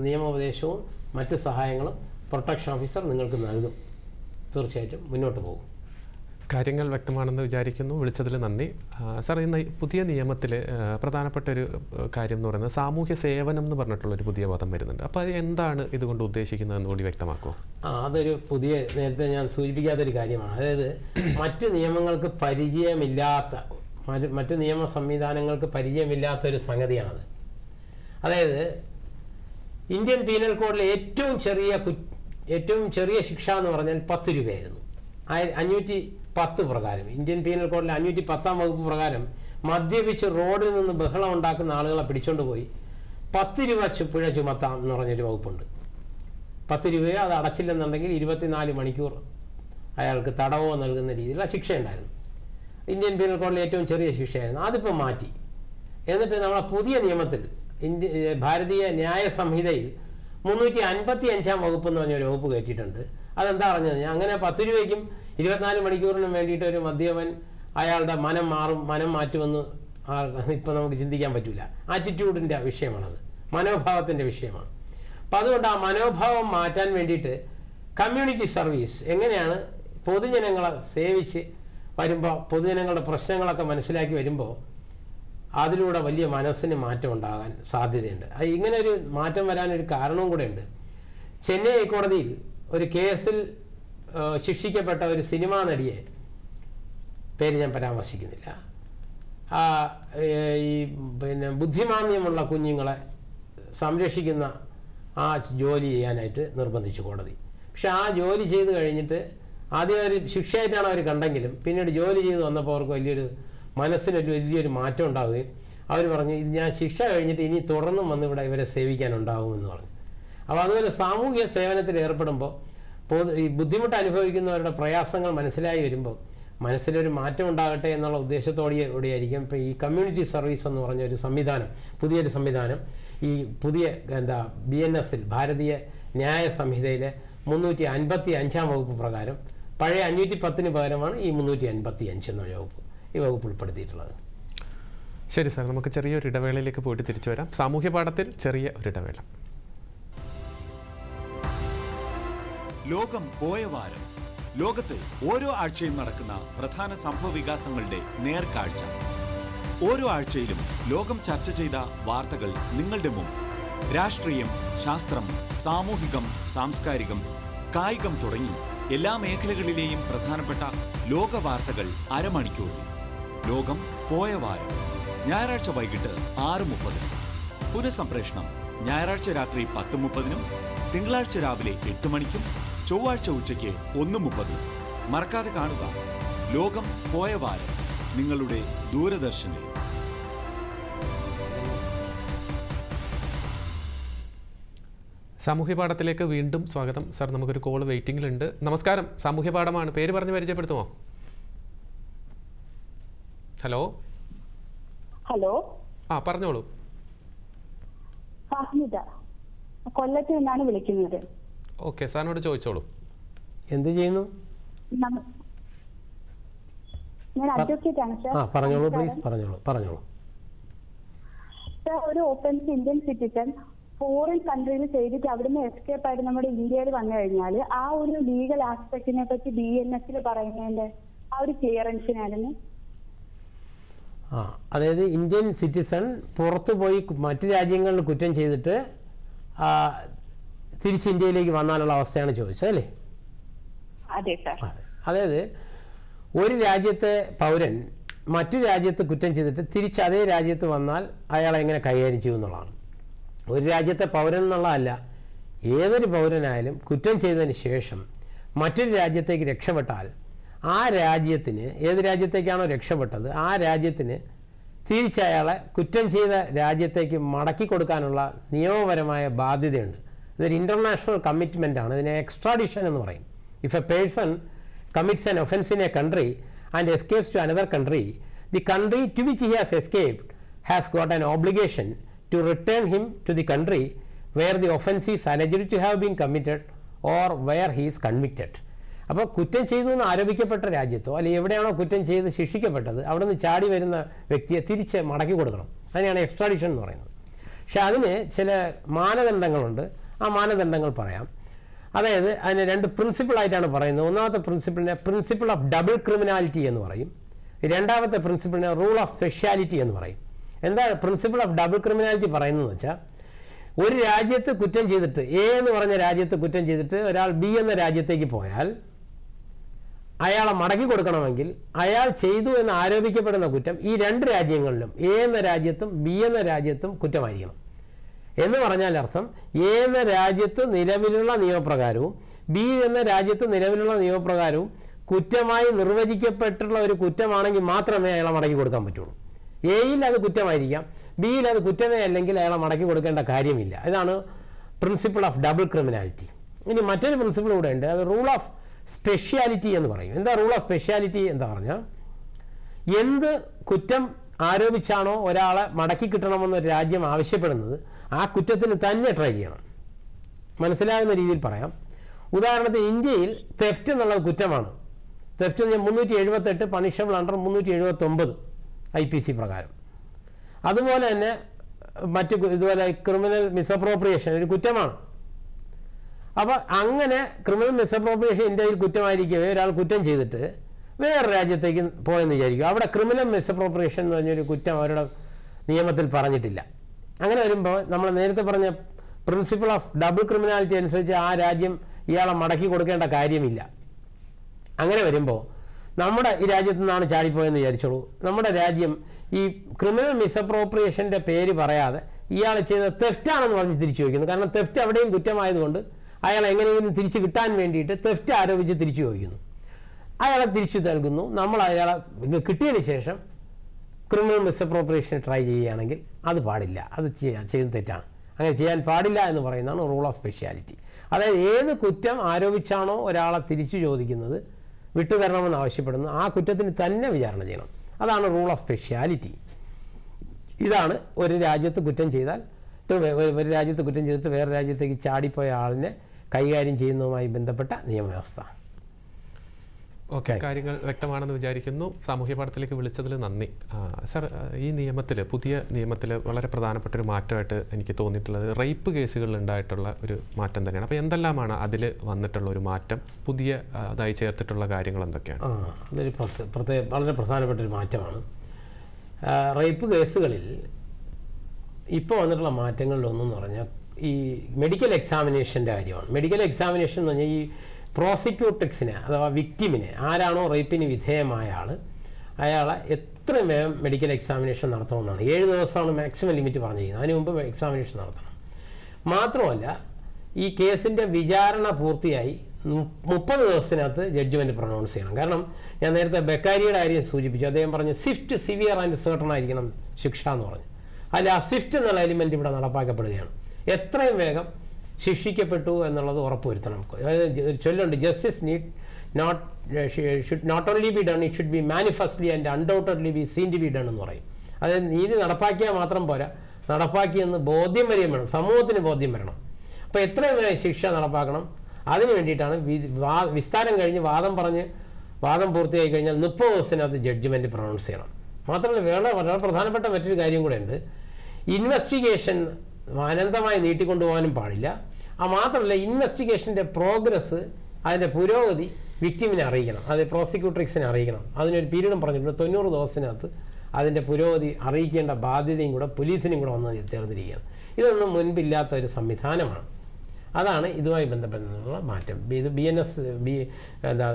നിയമോപദേശവും മറ്റ് സഹായങ്ങളും പ്രൊട്ടക്ഷൻ ഓഫീസർ നിങ്ങൾക്ക് നൽകും. തീർച്ചയായിട്ടും മുന്നോട്ട് പോകും. കാര്യങ്ങൾ വ്യക്തമാണെന്ന് വിചാരിക്കുന്നു. വിളിച്ചതിൽ നന്ദി. സാർ, ഇന്ന് പുതിയ നിയമത്തിൽ പ്രധാനപ്പെട്ട ഒരു കാര്യം എന്ന് പറയുന്നത് സാമൂഹ്യ സേവനം എന്ന് പറഞ്ഞിട്ടുള്ളൊരു പുതിയ പദം വരുന്നുണ്ട്. അപ്പോൾ അത് എന്താണ് ഇതുകൊണ്ട് ഉദ്ദേശിക്കുന്നതെന്ന് കൂടി വ്യക്തമാക്കുമോ? അതൊരു പുതിയ, നേരത്തെ ഞാൻ സൂചിപ്പിക്കാത്തൊരു കാര്യമാണ്. അതായത് മറ്റ് നിയമങ്ങൾക്ക് പരിചയമില്ലാത്ത, മറ്റ് നിയമ സംവിധാനങ്ങൾക്ക് പരിചയമില്ലാത്തൊരു സംഗതിയാണത്. അതായത് ഇന്ത്യൻ പീനൽ കോഡിലെ ഏറ്റവും ചെറിയ ശിക്ഷ എന്ന് പറഞ്ഞാൽ 10 രൂപയായിരുന്നു. 510 പ്രകാരം, ഇന്ത്യൻ പീനൽ കോഡിലെ 510 വകുപ്പ് പ്രകാരം മദ്യപിച്ച് റോഡിൽ നിന്ന് ബഹളം ഉണ്ടാക്കുന്ന ആളുകളെ പിടിച്ചോണ്ട് പോയി 10 രൂപ പിഴ ചുമത്താം എന്ന് പറഞ്ഞൊരു വകുപ്പുണ്ട്. 10 രൂപയോ അത് അടച്ചില്ലെന്നുണ്ടെങ്കിൽ 24 മണിക്കൂർ അയാൾക്ക് തടവോ നൽകുന്ന രീതിയിലുള്ള ശിക്ഷയുണ്ടായിരുന്നു. ഇന്ത്യൻ പീനൽ കോഡിലെ ഏറ്റവും ചെറിയ ശിക്ഷയായിരുന്നു. അതിപ്പോൾ മാറ്റി. എന്നിട്ട് നമ്മളെ പുതിയ നിയമത്തിൽ ഭാരതീയ ന്യായ സംഹിതയിൽ 355 വകുപ്പ് എന്ന് പറഞ്ഞൊരു വകുപ്പ് കയറ്റിയിട്ടുണ്ട്. അതെന്താ പറഞ്ഞത്? അങ്ങനെ 10 രൂപയ്ക്കും 24 മണിക്കൂറിനും വേണ്ടിയിട്ട് ഒരു മദ്യപൻ അയാളുടെ മനം മാറ്റുമെന്ന് ഇപ്പം നമുക്ക് ചിന്തിക്കാൻ പറ്റില്ല. ആറ്റിറ്റ്യൂഡിൻ്റെ വിഷയമാണത്, മനോഭാവത്തിൻ്റെ വിഷയമാണ്. അപ്പം അതുകൊണ്ട് ആ മനോഭാവം മാറ്റാൻ വേണ്ടിയിട്ട് കമ്മ്യൂണിറ്റി സർവീസ് എങ്ങനെയാണ് പൊതുജനങ്ങളെ സേവിച്ച് വരുമ്പോൾ, പൊതുജനങ്ങളുടെ പ്രശ്നങ്ങളൊക്കെ മനസ്സിലാക്കി വരുമ്പോൾ അതിലൂടെ വലിയ മനസ്സിന് മാറ്റം ഉണ്ടാകാൻ സാധ്യതയുണ്ട്. ഇങ്ങനെ ഒരു മാറ്റം വരാനൊരു കാരണവും കൂടെ ഉണ്ട്. ചെന്നൈ ഹൈക്കോടതിയിൽ ഒരു കേസിൽ ശിക്ഷിക്കപ്പെട്ട ഒരു സിനിമാ നടിയെ, പേര് ഞാൻ പരാമർശിക്കുന്നില്ല, ഈ ബുദ്ധിമാന്ദ്യമുള്ള കുഞ്ഞുങ്ങളെ സംരക്ഷിക്കുന്ന ആ ജോലി ചെയ്യാനായിട്ട് നിർബന്ധിച്ചു കോടതി. പക്ഷെ ആ ജോലി ചെയ്ത് കഴിഞ്ഞിട്ട് ആദ്യം ഒരു ശിക്ഷയായിട്ടാണ് അവർ കണ്ടെങ്കിലും പിന്നീട് ജോലി ചെയ്ത് വന്നപ്പോൾ അവർക്ക് മനസ്സിനൊരു വലിയൊരു മാറ്റം ഉണ്ടാവുകയും അവർ പറഞ്ഞു, ഇത് ഞാൻ ശിക്ഷ കഴിഞ്ഞിട്ട് ഇനി തുടർന്നും വന്ന് ഇവിടെ ഇവരെ സേവിക്കാനുണ്ടാവുമെന്ന് പറഞ്ഞു. അപ്പോൾ അതുപോലെ സാമൂഹിക സേവനത്തിൽ ഏർപ്പെടുമ്പോൾ ഈ ബുദ്ധിമുട്ട് അനുഭവിക്കുന്നവരുടെ പ്രയാസങ്ങൾ മനസ്സിലായി വരുമ്പോൾ മനസ്സിലൊരു മാറ്റം ഉണ്ടാകട്ടെ എന്നുള്ള ഉദ്ദേശത്തോടെയായിരിക്കും ഇപ്പോൾ ഈ കമ്മ്യൂണിറ്റി സർവീസ് എന്ന് പറഞ്ഞ ഒരു സംവിധാനം, പുതിയൊരു സംവിധാനം ഈ പുതിയ BNS-ൽ ഭാരതീയ ന്യായ സംഹിതയിലെ 355 വകുപ്പ് പ്രകാരം പഴയ 510 പകരമാണ് ഈ 355 എന്ന വകുപ്പ് ഈ വകുപ്പ് ഉൾപ്പെടുത്തിയിട്ടുള്ളത്. ശരി സാർ, നമുക്ക് ചെറിയൊരു ഇടവേളയിലേക്ക് പോയിട്ട് തിരിച്ചു വരാം. സാമൂഹ്യ പാഠത്തിൽ ചെറിയ ഒരു ഇടവേള. ലോകം പോയ വാരം. ലോകത്ത് ഓരോ ആഴ്ചയും നടക്കുന്ന പ്രധാന സംഭവ വികാസങ്ങളുടെ നേർക്കാഴ്ച. ഓരോ ആഴ്ചയിലും ലോകം ചർച്ച ചെയ്ത വാർത്തകൾ നിങ്ങളുടെ മുമ്പ്. രാഷ്ട്രീയം, ശാസ്ത്രം, സാമൂഹികം, സാംസ്കാരികം, കായികം തുടങ്ങി എല്ലാ മേഖലകളിലെയും പ്രധാനപ്പെട്ട ലോക വാർത്തകൾ അരമണിക്കൂറിൽ. ലോകം പോയ വാരം. ഞായറാഴ്ച വൈകിട്ട് 6:30. പുനഃസംപ്രേഷണം ഞായറാഴ്ച രാത്രി 10:30, തിങ്കളാഴ്ച രാവിലെ 8 മണിക്കും ചൊവ്വാഴ്ച ഉച്ചയ്ക്ക് 1:30. മറക്കാതെ കാണുക ലോകം പോയ വാരം നിങ്ങളുടെ ദൂരദർശനിൽ. സാമൂഹ്യ പാഠത്തിലേക്ക് വീണ്ടും സ്വാഗതം. സാർ, നമുക്കൊരു കോൾ വെയിറ്റിംഗിലുണ്ട്. നമസ്കാരം, സാമൂഹ്യ പാഠമാണ്. പേര് പറഞ്ഞ് പരിചയപ്പെടുത്തുമോ? ഹലോ. ഹലോ. പറഞ്ഞോളൂ. കൊല്ലത്ത് നിന്നാണ് വിളിക്കുന്നത്. ഓക്കെ, സാറിനോട് ചോദിച്ചോളൂ. എന്ത് ചെയ്യുന്നു? ഞാൻ അഡ്വക്കേറ്റ് ആണ് സാർ. പറഞ്ഞോളൂ പ്ലീസ്, പറഞ്ഞോളൂ. സാർ, ഒരു ഓഫൻസ് ഇന്ത്യൻ സിറ്റിസൺ ഫോറിൻ കൺട്രിയിൽ ചെയ്തിട്ട് അവിടുന്ന് എസ്കേപ്പ് ആയിട്ട് നമ്മുടെ ഇന്ത്യയിൽ വന്നു കഴിഞ്ഞാൽ ആ ഒരു ലീഗൽ ആസ്പെക്റ്റിനെ പറ്റി BNS-ൽ പറയുന്നതിന്റെ ആ ഒരു ക്ലിയറൻസിനായിരുന്നു. അതായത് ഇന്ത്യൻ സിറ്റിസൺ പുറത്തു പോയി മറ്റു രാജ്യങ്ങളിൽ കുറ്റം ചെയ്തിട്ട് തിരിച്ച് ഇന്ത്യയിലേക്ക് വന്നാലുള്ള അവസ്ഥയാണ് ചോദിച്ചത് അല്ലേ? അതെ സാർ. അതായത് ഒരു രാജ്യത്തെ പൗരൻ മറ്റു രാജ്യത്ത് കുറ്റം ചെയ്തിട്ട് തിരിച്ച് അതേ രാജ്യത്ത് വന്നാൽ അയാളെ എങ്ങനെ കൈകാര്യം ചെയ്യുമെന്നുള്ളതാണ്. ഒരു രാജ്യത്തെ പൗരൻ എന്നുള്ളതല്ല, ഏതൊരു പൗരനായാലും കുറ്റം ചെയ്തതിന് ശേഷം മറ്റൊരു രാജ്യത്തേക്ക് രക്ഷപ്പെട്ടാൽ ആ രാജ്യത്തിന്, ഏത് രാജ്യത്തേക്കാണോ രക്ഷപ്പെട്ടത് ആ രാജ്യത്തിന് തിരിച്ചയാളെ കുറ്റം ചെയ്ത രാജ്യത്തേക്ക് മടക്കി കൊടുക്കാനുള്ള നിയമപരമായ ബാധ്യതയുണ്ട്. ഇതൊരു ഇൻ്റർനാഷണൽ കമ്മിറ്റ്മെൻ്റ് ആണ്. ഇതിനെ എക്സ്ട്രാഡിഷൻ എന്ന് പറയും. If A person commits an offence in a country and escapes to another country, the country to which he has escaped has got an obligation to return him to the country where the offence is alleged to have been committed or where he is convicted. അപ്പോൾ കുറ്റം ചെയ്തു എന്ന് ആരോപിക്കപ്പെട്ട രാജ്യത്തോ അല്ലെങ്കിൽ എവിടെയാണോ കുറ്റം ചെയ്ത് ശിക്ഷിക്കപ്പെട്ടത് അവിടെ നിന്ന് ചാടി വരുന്ന വ്യക്തിയെ തിരിച്ച് മടക്കി കൊടുക്കണം. അതിനെയാണ് എക്സ്ട്രാഡിഷൻ എന്ന് പറയുന്നത്. പക്ഷെ അതിന് ചില മാനദണ്ഡങ്ങളുണ്ട്. ആ മാനദണ്ഡങ്ങൾ പറയാം. അതായത് അതിന് 2 പ്രിൻസിപ്പിളായിട്ടാണ് പറയുന്നത്. ഒന്നാമത്തെ പ്രിൻസിപ്പിളിനെ പ്രിൻസിപ്പിൾ ഓഫ് ഡബിൾ ക്രിമിനാലിറ്റി എന്ന് പറയും. രണ്ടാമത്തെ പ്രിൻസിപ്പിളിനെ റൂൾ ഓഫ് സ്പെഷ്യാലിറ്റി എന്ന് പറയും. എന്താ പ്രിൻസിപ്പിൾ ഓഫ് ഡബിൾ ക്രിമിനാലിറ്റി പറയുന്നതെന്ന് വെച്ചാൽ, ഒരു രാജ്യത്ത് കുറ്റം ചെയ്തിട്ട് A എന്ന് പറഞ്ഞ രാജ്യത്ത് കുറ്റം ചെയ്തിട്ട് ഒരാൾ B എന്ന രാജ്യത്തേക്ക് പോയാൽ അയാളെ മടക്കി കൊടുക്കണമെങ്കിൽ അയാൾ ചെയ്തു എന്ന് ആരോപിക്കപ്പെടുന്ന കുറ്റം ഈ 2 രാജ്യങ്ങളിലും A എന്ന രാജ്യത്തും B എന്ന രാജ്യത്തും കുറ്റമായിരിക്കണം. എന്ന് പറഞ്ഞാൽ അർത്ഥം A എന്ന രാജ്യത്ത് നിലവിലുള്ള നിയമപ്രകാരവും B എന്ന രാജ്യത്ത് നിലവിലുള്ള നിയമപ്രകാരവും കുറ്റമായി നിർവചിക്കപ്പെട്ടുള്ള ഒരു കുറ്റമാണെങ്കിൽ മാത്രമേ അയാളെ മടക്കി കൊടുക്കാൻ പറ്റുള്ളൂ. എയിൽ അത് കുറ്റമായിരിക്കാം, ബിയിൽ അത് കുറ്റമേ അല്ലെങ്കിൽ അയാളെ മടക്കി കൊടുക്കേണ്ട കാര്യമില്ല. ഇതാണ് പ്രിൻസിപ്പിൾ ഓഫ് ഡബിൾ ക്രിമിനാലിറ്റി. ഇനി മറ്റൊരു പ്രിൻസിപ്പിൾ കൂടെ ഉണ്ട്, അത് റൂൾ ഓഫ് സ്പെഷ്യാലിറ്റി എന്ന് പറയും. എന്താ റൂൾ ഓഫ് സ്പെഷ്യാലിറ്റി എന്താ പറഞ്ഞാൽ, എന്ത് കുറ്റം ആരോപിച്ചാണോ ഒരാളെ മടക്കി കിട്ടണമെന്നൊരു രാജ്യം ആവശ്യപ്പെടുന്നത് ആ കുറ്റത്തിന് തന്നെ ട്രൈ ചെയ്യണം. മനസ്സിലാകുന്ന രീതിയിൽ പറയാം. ഉദാഹരണത്തിന് ഇന്ത്യയിൽ തെഫ്റ്റ് എന്നുള്ളത് കുറ്റമാണ്. തെഫ്റ്റ് 378 പണിഷബിൾ അണ്ടർ 379 IPC പ്രകാരം. അതുപോലെ തന്നെ മറ്റ് ഇതുപോലെ ക്രിമിനൽ മിസ്അപ്രോപ്രിയേഷൻ ഒരു കുറ്റമാണ്. അപ്പോൾ അങ്ങനെ ക്രിമിനൽ മിസ്അപ്രോപ്രിയേഷൻ ഇന്ത്യയിൽ കുറ്റമായിരിക്കവേ ഒരാൾ കുറ്റം ചെയ്തിട്ട് വേറെ രാജ്യത്തേക്ക് പോയെന്ന് വിചാരിക്കും. അവിടെ ക്രിമിനൽ മിസ്അപ്രോപ്രിയേഷൻ എന്ന് പറഞ്ഞൊരു കുറ്റം അവരുടെ നിയമത്തിൽ പറഞ്ഞിട്ടില്ല. അങ്ങനെ വരുമ്പോൾ നമ്മൾ നേരത്തെ പറഞ്ഞ പ്രിൻസിപ്പിൾ ഓഫ് ഡബിൾ ക്രിമിനാലിറ്റി അനുസരിച്ച് ആ രാജ്യം ഇയാളെ മടക്കി കൊടുക്കേണ്ട കാര്യമില്ല. അങ്ങനെ വരുമ്പോൾ നമ്മുടെ ഈ രാജ്യത്തു നിന്നാണ് ചാടിപ്പോയെന്ന് വിചാരിച്ചോളൂ. നമ്മുടെ രാജ്യം ഈ ക്രിമിനൽ മിസ്അപ്രോപ്രിയേഷൻ്റെ പേര് പറയാതെ ഇയാൾ ചെയ്ത തെഫ്റ്റാണെന്ന് പറഞ്ഞ് തിരിച്ചു ചോദിക്കുന്നു. കാരണം തെഫ്റ്റ് അവിടെയും കുറ്റമായതുകൊണ്ട് അയാൾ എങ്ങനെയെങ്കിലും തിരിച്ചു കിട്ടാൻ വേണ്ടിയിട്ട് തെഫ്റ്റ് ആരോപിച്ച് തിരിച്ചു ചോദിക്കുന്നു. അയാളെ തിരിച്ചു നൽകുന്നു. നമ്മൾ അയാളെ കിട്ടിയതിന് ശേഷം ക്രിമിനൽ മിസ്അപ്രോപ്രിയേഷൻ ട്രൈ ചെയ്യുകയാണെങ്കിൽ അത് പാടില്ല, അത് ചെയ്യുന്ന തെറ്റാണ്. അങ്ങനെ ചെയ്യാൻ പാടില്ല എന്ന് പറയുന്നതാണ് റൂൾ ഓഫ് സ്പെഷ്യാലിറ്റി. അതായത് ഏത് കുറ്റം ആരോപിച്ചാണോ ഒരാളെ തിരിച്ചു ചോദിക്കുന്നത്, വിട്ടുതരണമെന്ന് ആവശ്യപ്പെടുന്നു, ആ കുറ്റത്തിന് തന്നെ വിചാരണ ചെയ്യണം. അതാണ് റൂൾ ഓഫ് സ്പെഷ്യാലിറ്റി. ഇതാണ് ഒരു രാജ്യത്ത് കുറ്റം ചെയ്താൽ, ഒരു രാജ്യത്ത് കുറ്റം ചെയ്തിട്ട് വേറെ രാജ്യത്തേക്ക് ചാടിപ്പോയ ആളിനെ കൈകാര്യം ചെയ്യുന്നതുമായി ബന്ധപ്പെട്ട നിയമവ്യവസ്ഥ. ഓക്കെ, കാര്യങ്ങൾ വ്യക്തമാണെന്ന് വിചാരിക്കുന്നു. സാമൂഹ്യ പാഠത്തിലേക്ക് വിളിച്ചതിൽ നന്ദി. സർ, ഈ നിയമത്തിൽ, പുതിയ നിയമത്തിൽ വളരെ പ്രധാനപ്പെട്ടൊരു മാറ്റമായിട്ട് എനിക്ക് തോന്നിയിട്ടുള്ളത് റേപ്പ് കേസുകളിൽ ഉണ്ടായിട്ടുള്ള ഒരു മാറ്റം തന്നെയാണ്. അപ്പോൾ എന്തെല്ലാമാണ് അതിൽ വന്നിട്ടുള്ള ഒരു മാറ്റം, പുതിയ അതായി ചേർത്തിട്ടുള്ള കാര്യങ്ങൾ എന്തൊക്കെയാണ്? അതൊരു വളരെ പ്രധാനപ്പെട്ടൊരു മാറ്റമാണ്. റേപ്പ് കേസുകളിൽ ഇപ്പോൾ വന്നിട്ടുള്ള മാറ്റങ്ങളിലൊന്നെന്ന് പറഞ്ഞാൽ ഈ മെഡിക്കൽ എക്സാമിനേഷൻ്റെ കാര്യമാണ്. മെഡിക്കൽ എക്സാമിനേഷൻ എന്ന് പറഞ്ഞാൽ ഈ പ്രോസിക്യൂട്ടിക്സിനെ അഥവാ വിക്ടിമിനെ, ആരാണോ റേപ്പിന് വിധേയമായ ആൾ, അയാളെ എത്രയും വേഗം മെഡിക്കൽ എക്സാമിനേഷൻ നടത്തണമെന്നാണ്. 7 ദിവസമാണ് മാക്സിമം ലിമിറ്റ് പറഞ്ഞിരിക്കുന്നത്. അതിന് മുമ്പ് എക്സാമിനേഷൻ നടത്തണം. മാത്രമല്ല ഈ കേസിൻ്റെ വിചാരണ പൂർത്തിയായി 30 ദിവസത്തിനകത്ത് ജഡ്ജ്മെൻറ്റ് പ്രൊണൗൺസ് ചെയ്യണം. കാരണം ഞാൻ നേരത്തെ ബെക്കാരിയുടെ കാര്യം സൂചിപ്പിച്ചു. അദ്ദേഹം പറഞ്ഞു സ്വിഫ്റ്റ്, സിവിയർ ആൻഡ് സെർട്ടൺ ആയിരിക്കണം ശിക്ഷ എന്ന് പറഞ്ഞു. അതിൽ ആ സ്വിഫ്റ്റ് എന്നുള്ള എലിമെൻറ്റ് ഇവിടെ നടപ്പാക്കപ്പെടുകയാണ്. എത്രയും വേഗം ശിക്ഷിക്കപ്പെട്ടു എന്നുള്ളത് ഉറപ്പുവരുത്തണം. അതായത് ചൊല്ലുണ്ട്, justice should not only be done, it should be manifestly and undoubtedly be seen to be done എന്ന് പറയും. അതായത് നീതി നടപ്പാക്കിയാൽ മാത്രം പോരാ, നടപ്പാക്കിയെന്ന് ബോധ്യം വരെയും വേണം, സമൂഹത്തിന് ബോധ്യം വരണം. അപ്പോൾ എത്രയും വേഗം ശിക്ഷ നടപ്പാക്കണം. അതിന് വേണ്ടിയിട്ടാണ് വിസ്താരം കഴിഞ്ഞ് വാദം പൂർത്തിയായി കഴിഞ്ഞാൽ 30 ദിവസത്തിനകത്ത് ജഡ്ജ്മെൻറ്റ് പ്രൊണൗൺസ് ചെയ്യണം. മാത്രമല്ല വളരെ പ്രധാനപ്പെട്ട മറ്റൊരു കാര്യം കൂടെ ഉണ്ട്. ഇൻവെസ്റ്റിഗേഷൻ അനന്തമായി നീട്ടിക്കൊണ്ടുപോകാനും പാടില്ല. മാത്രമല്ല ഇൻവെസ്റ്റിഗേഷൻ്റെ പ്രോഗ്രസ്, അതിൻ്റെ പുരോഗതി വിക്ടിമിനെ അറിയിക്കണം, അത് പ്രോസിക്യൂട്ടറിക്സിനെ അറിയിക്കണം. അതിനൊരു പീരീഡും പറഞ്ഞിട്ടുണ്ട്. 90 ദിവസത്തിനകത്ത് അതിൻ്റെ പുരോഗതി അറിയിക്കേണ്ട ബാധ്യതയും കൂടെ പോലീസിനും കൂടെ വന്ന് ചേർന്നിരിക്കുകയാണ്. ഇതൊന്നും മുൻപില്ലാത്ത ഒരു സംവിധാനമാണ്. അതാണ് ഇതുമായി ബന്ധപ്പെട്ടുള്ള മാറ്റം. ഇത്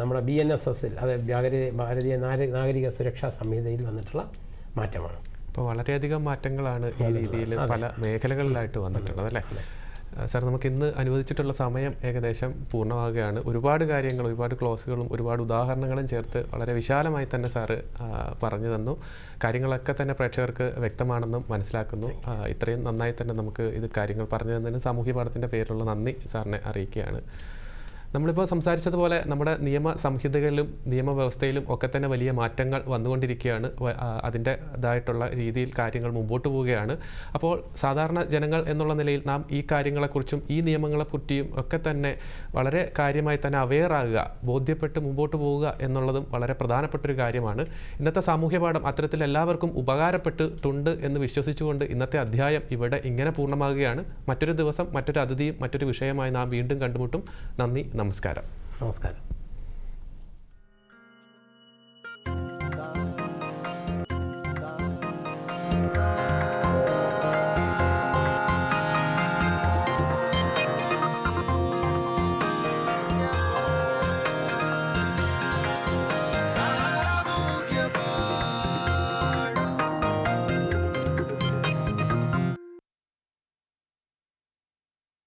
നമ്മുടെ BNSS-ൽ, അതായത് ഭാരതീയ നാഗരിക സുരക്ഷാ സംഹിതയിൽ വന്നിട്ടുള്ള മാറ്റമാണ്. അപ്പോൾ വളരെയധികം മാറ്റങ്ങളാണ് ഈ രീതിയിൽ പല മേഖലകളിലായിട്ട് വന്നിട്ടുള്ളത്, അല്ലേ? സാർ, നമുക്ക് ഇന്ന് അനുവദിച്ചിട്ടുള്ള സമയം ഏകദേശം പൂർണ്ണമാകുകയാണ്. ഒരുപാട് കാര്യങ്ങൾ, ഒരുപാട് ക്ലോസുകളും ഒരുപാട് ഉദാഹരണങ്ങളും ചേർത്ത് വളരെ വിശാലമായി തന്നെ സാറ് പറഞ്ഞു തന്നു. കാര്യങ്ങളൊക്കെ തന്നെ പ്രേക്ഷകർക്ക് വ്യക്തമാണെന്നും മനസ്സിലാക്കുന്നു. ഇത്രയും നന്നായി തന്നെ നമുക്ക് ഇത് കാര്യങ്ങൾ പറഞ്ഞു തന്നതിന് സാമൂഹ്യ പാഠത്തിൻ്റെ പേരിലുള്ള നന്ദി സാറിനെ അറിയിക്കുകയാണ്. നമ്മളിപ്പോൾ സംസാരിച്ചതുപോലെ നമ്മുടെ നിയമ സംഹിതകളിലും നിയമവ്യവസ്ഥയിലും ഒക്കെ തന്നെ വലിയ മാറ്റങ്ങൾ വന്നുകൊണ്ടിരിക്കുകയാണ്. അതിൻ്റെതായിട്ടുള്ള രീതിയിൽ കാര്യങ്ങൾ മുമ്പോട്ട് പോവുകയാണ്. അപ്പോൾ സാധാരണ ജനങ്ങൾ എന്നുള്ള നിലയിൽ നാം ഈ കാര്യങ്ങളെക്കുറിച്ചും ഈ നിയമങ്ങളെപ്പറ്റിയും ഒക്കെ തന്നെ വളരെ കാര്യമായി തന്നെ അവെയറാകുക, ബോധ്യപ്പെട്ട് മുമ്പോട്ട് പോവുക എന്നുള്ളതും വളരെ പ്രധാനപ്പെട്ടൊരു കാര്യമാണ്. ഇന്നത്തെ സാമൂഹ്യ പാഠം അത്തരത്തിൽ എല്ലാവർക്കും ഉപകാരപ്പെട്ടിട്ടുണ്ട് എന്ന് വിശ്വസിച്ചുകൊണ്ട് ഇന്നത്തെ അധ്യായം ഇവിടെ ഇങ്ങനെ പൂർണ്ണമാകുകയാണ്. മറ്റൊരു ദിവസം മറ്റൊരു അതിഥിയും മറ്റൊരു വിഷയമായി നാം വീണ്ടും കണ്ടുമുട്ടും. നന്ദി, നമസ്കാരം.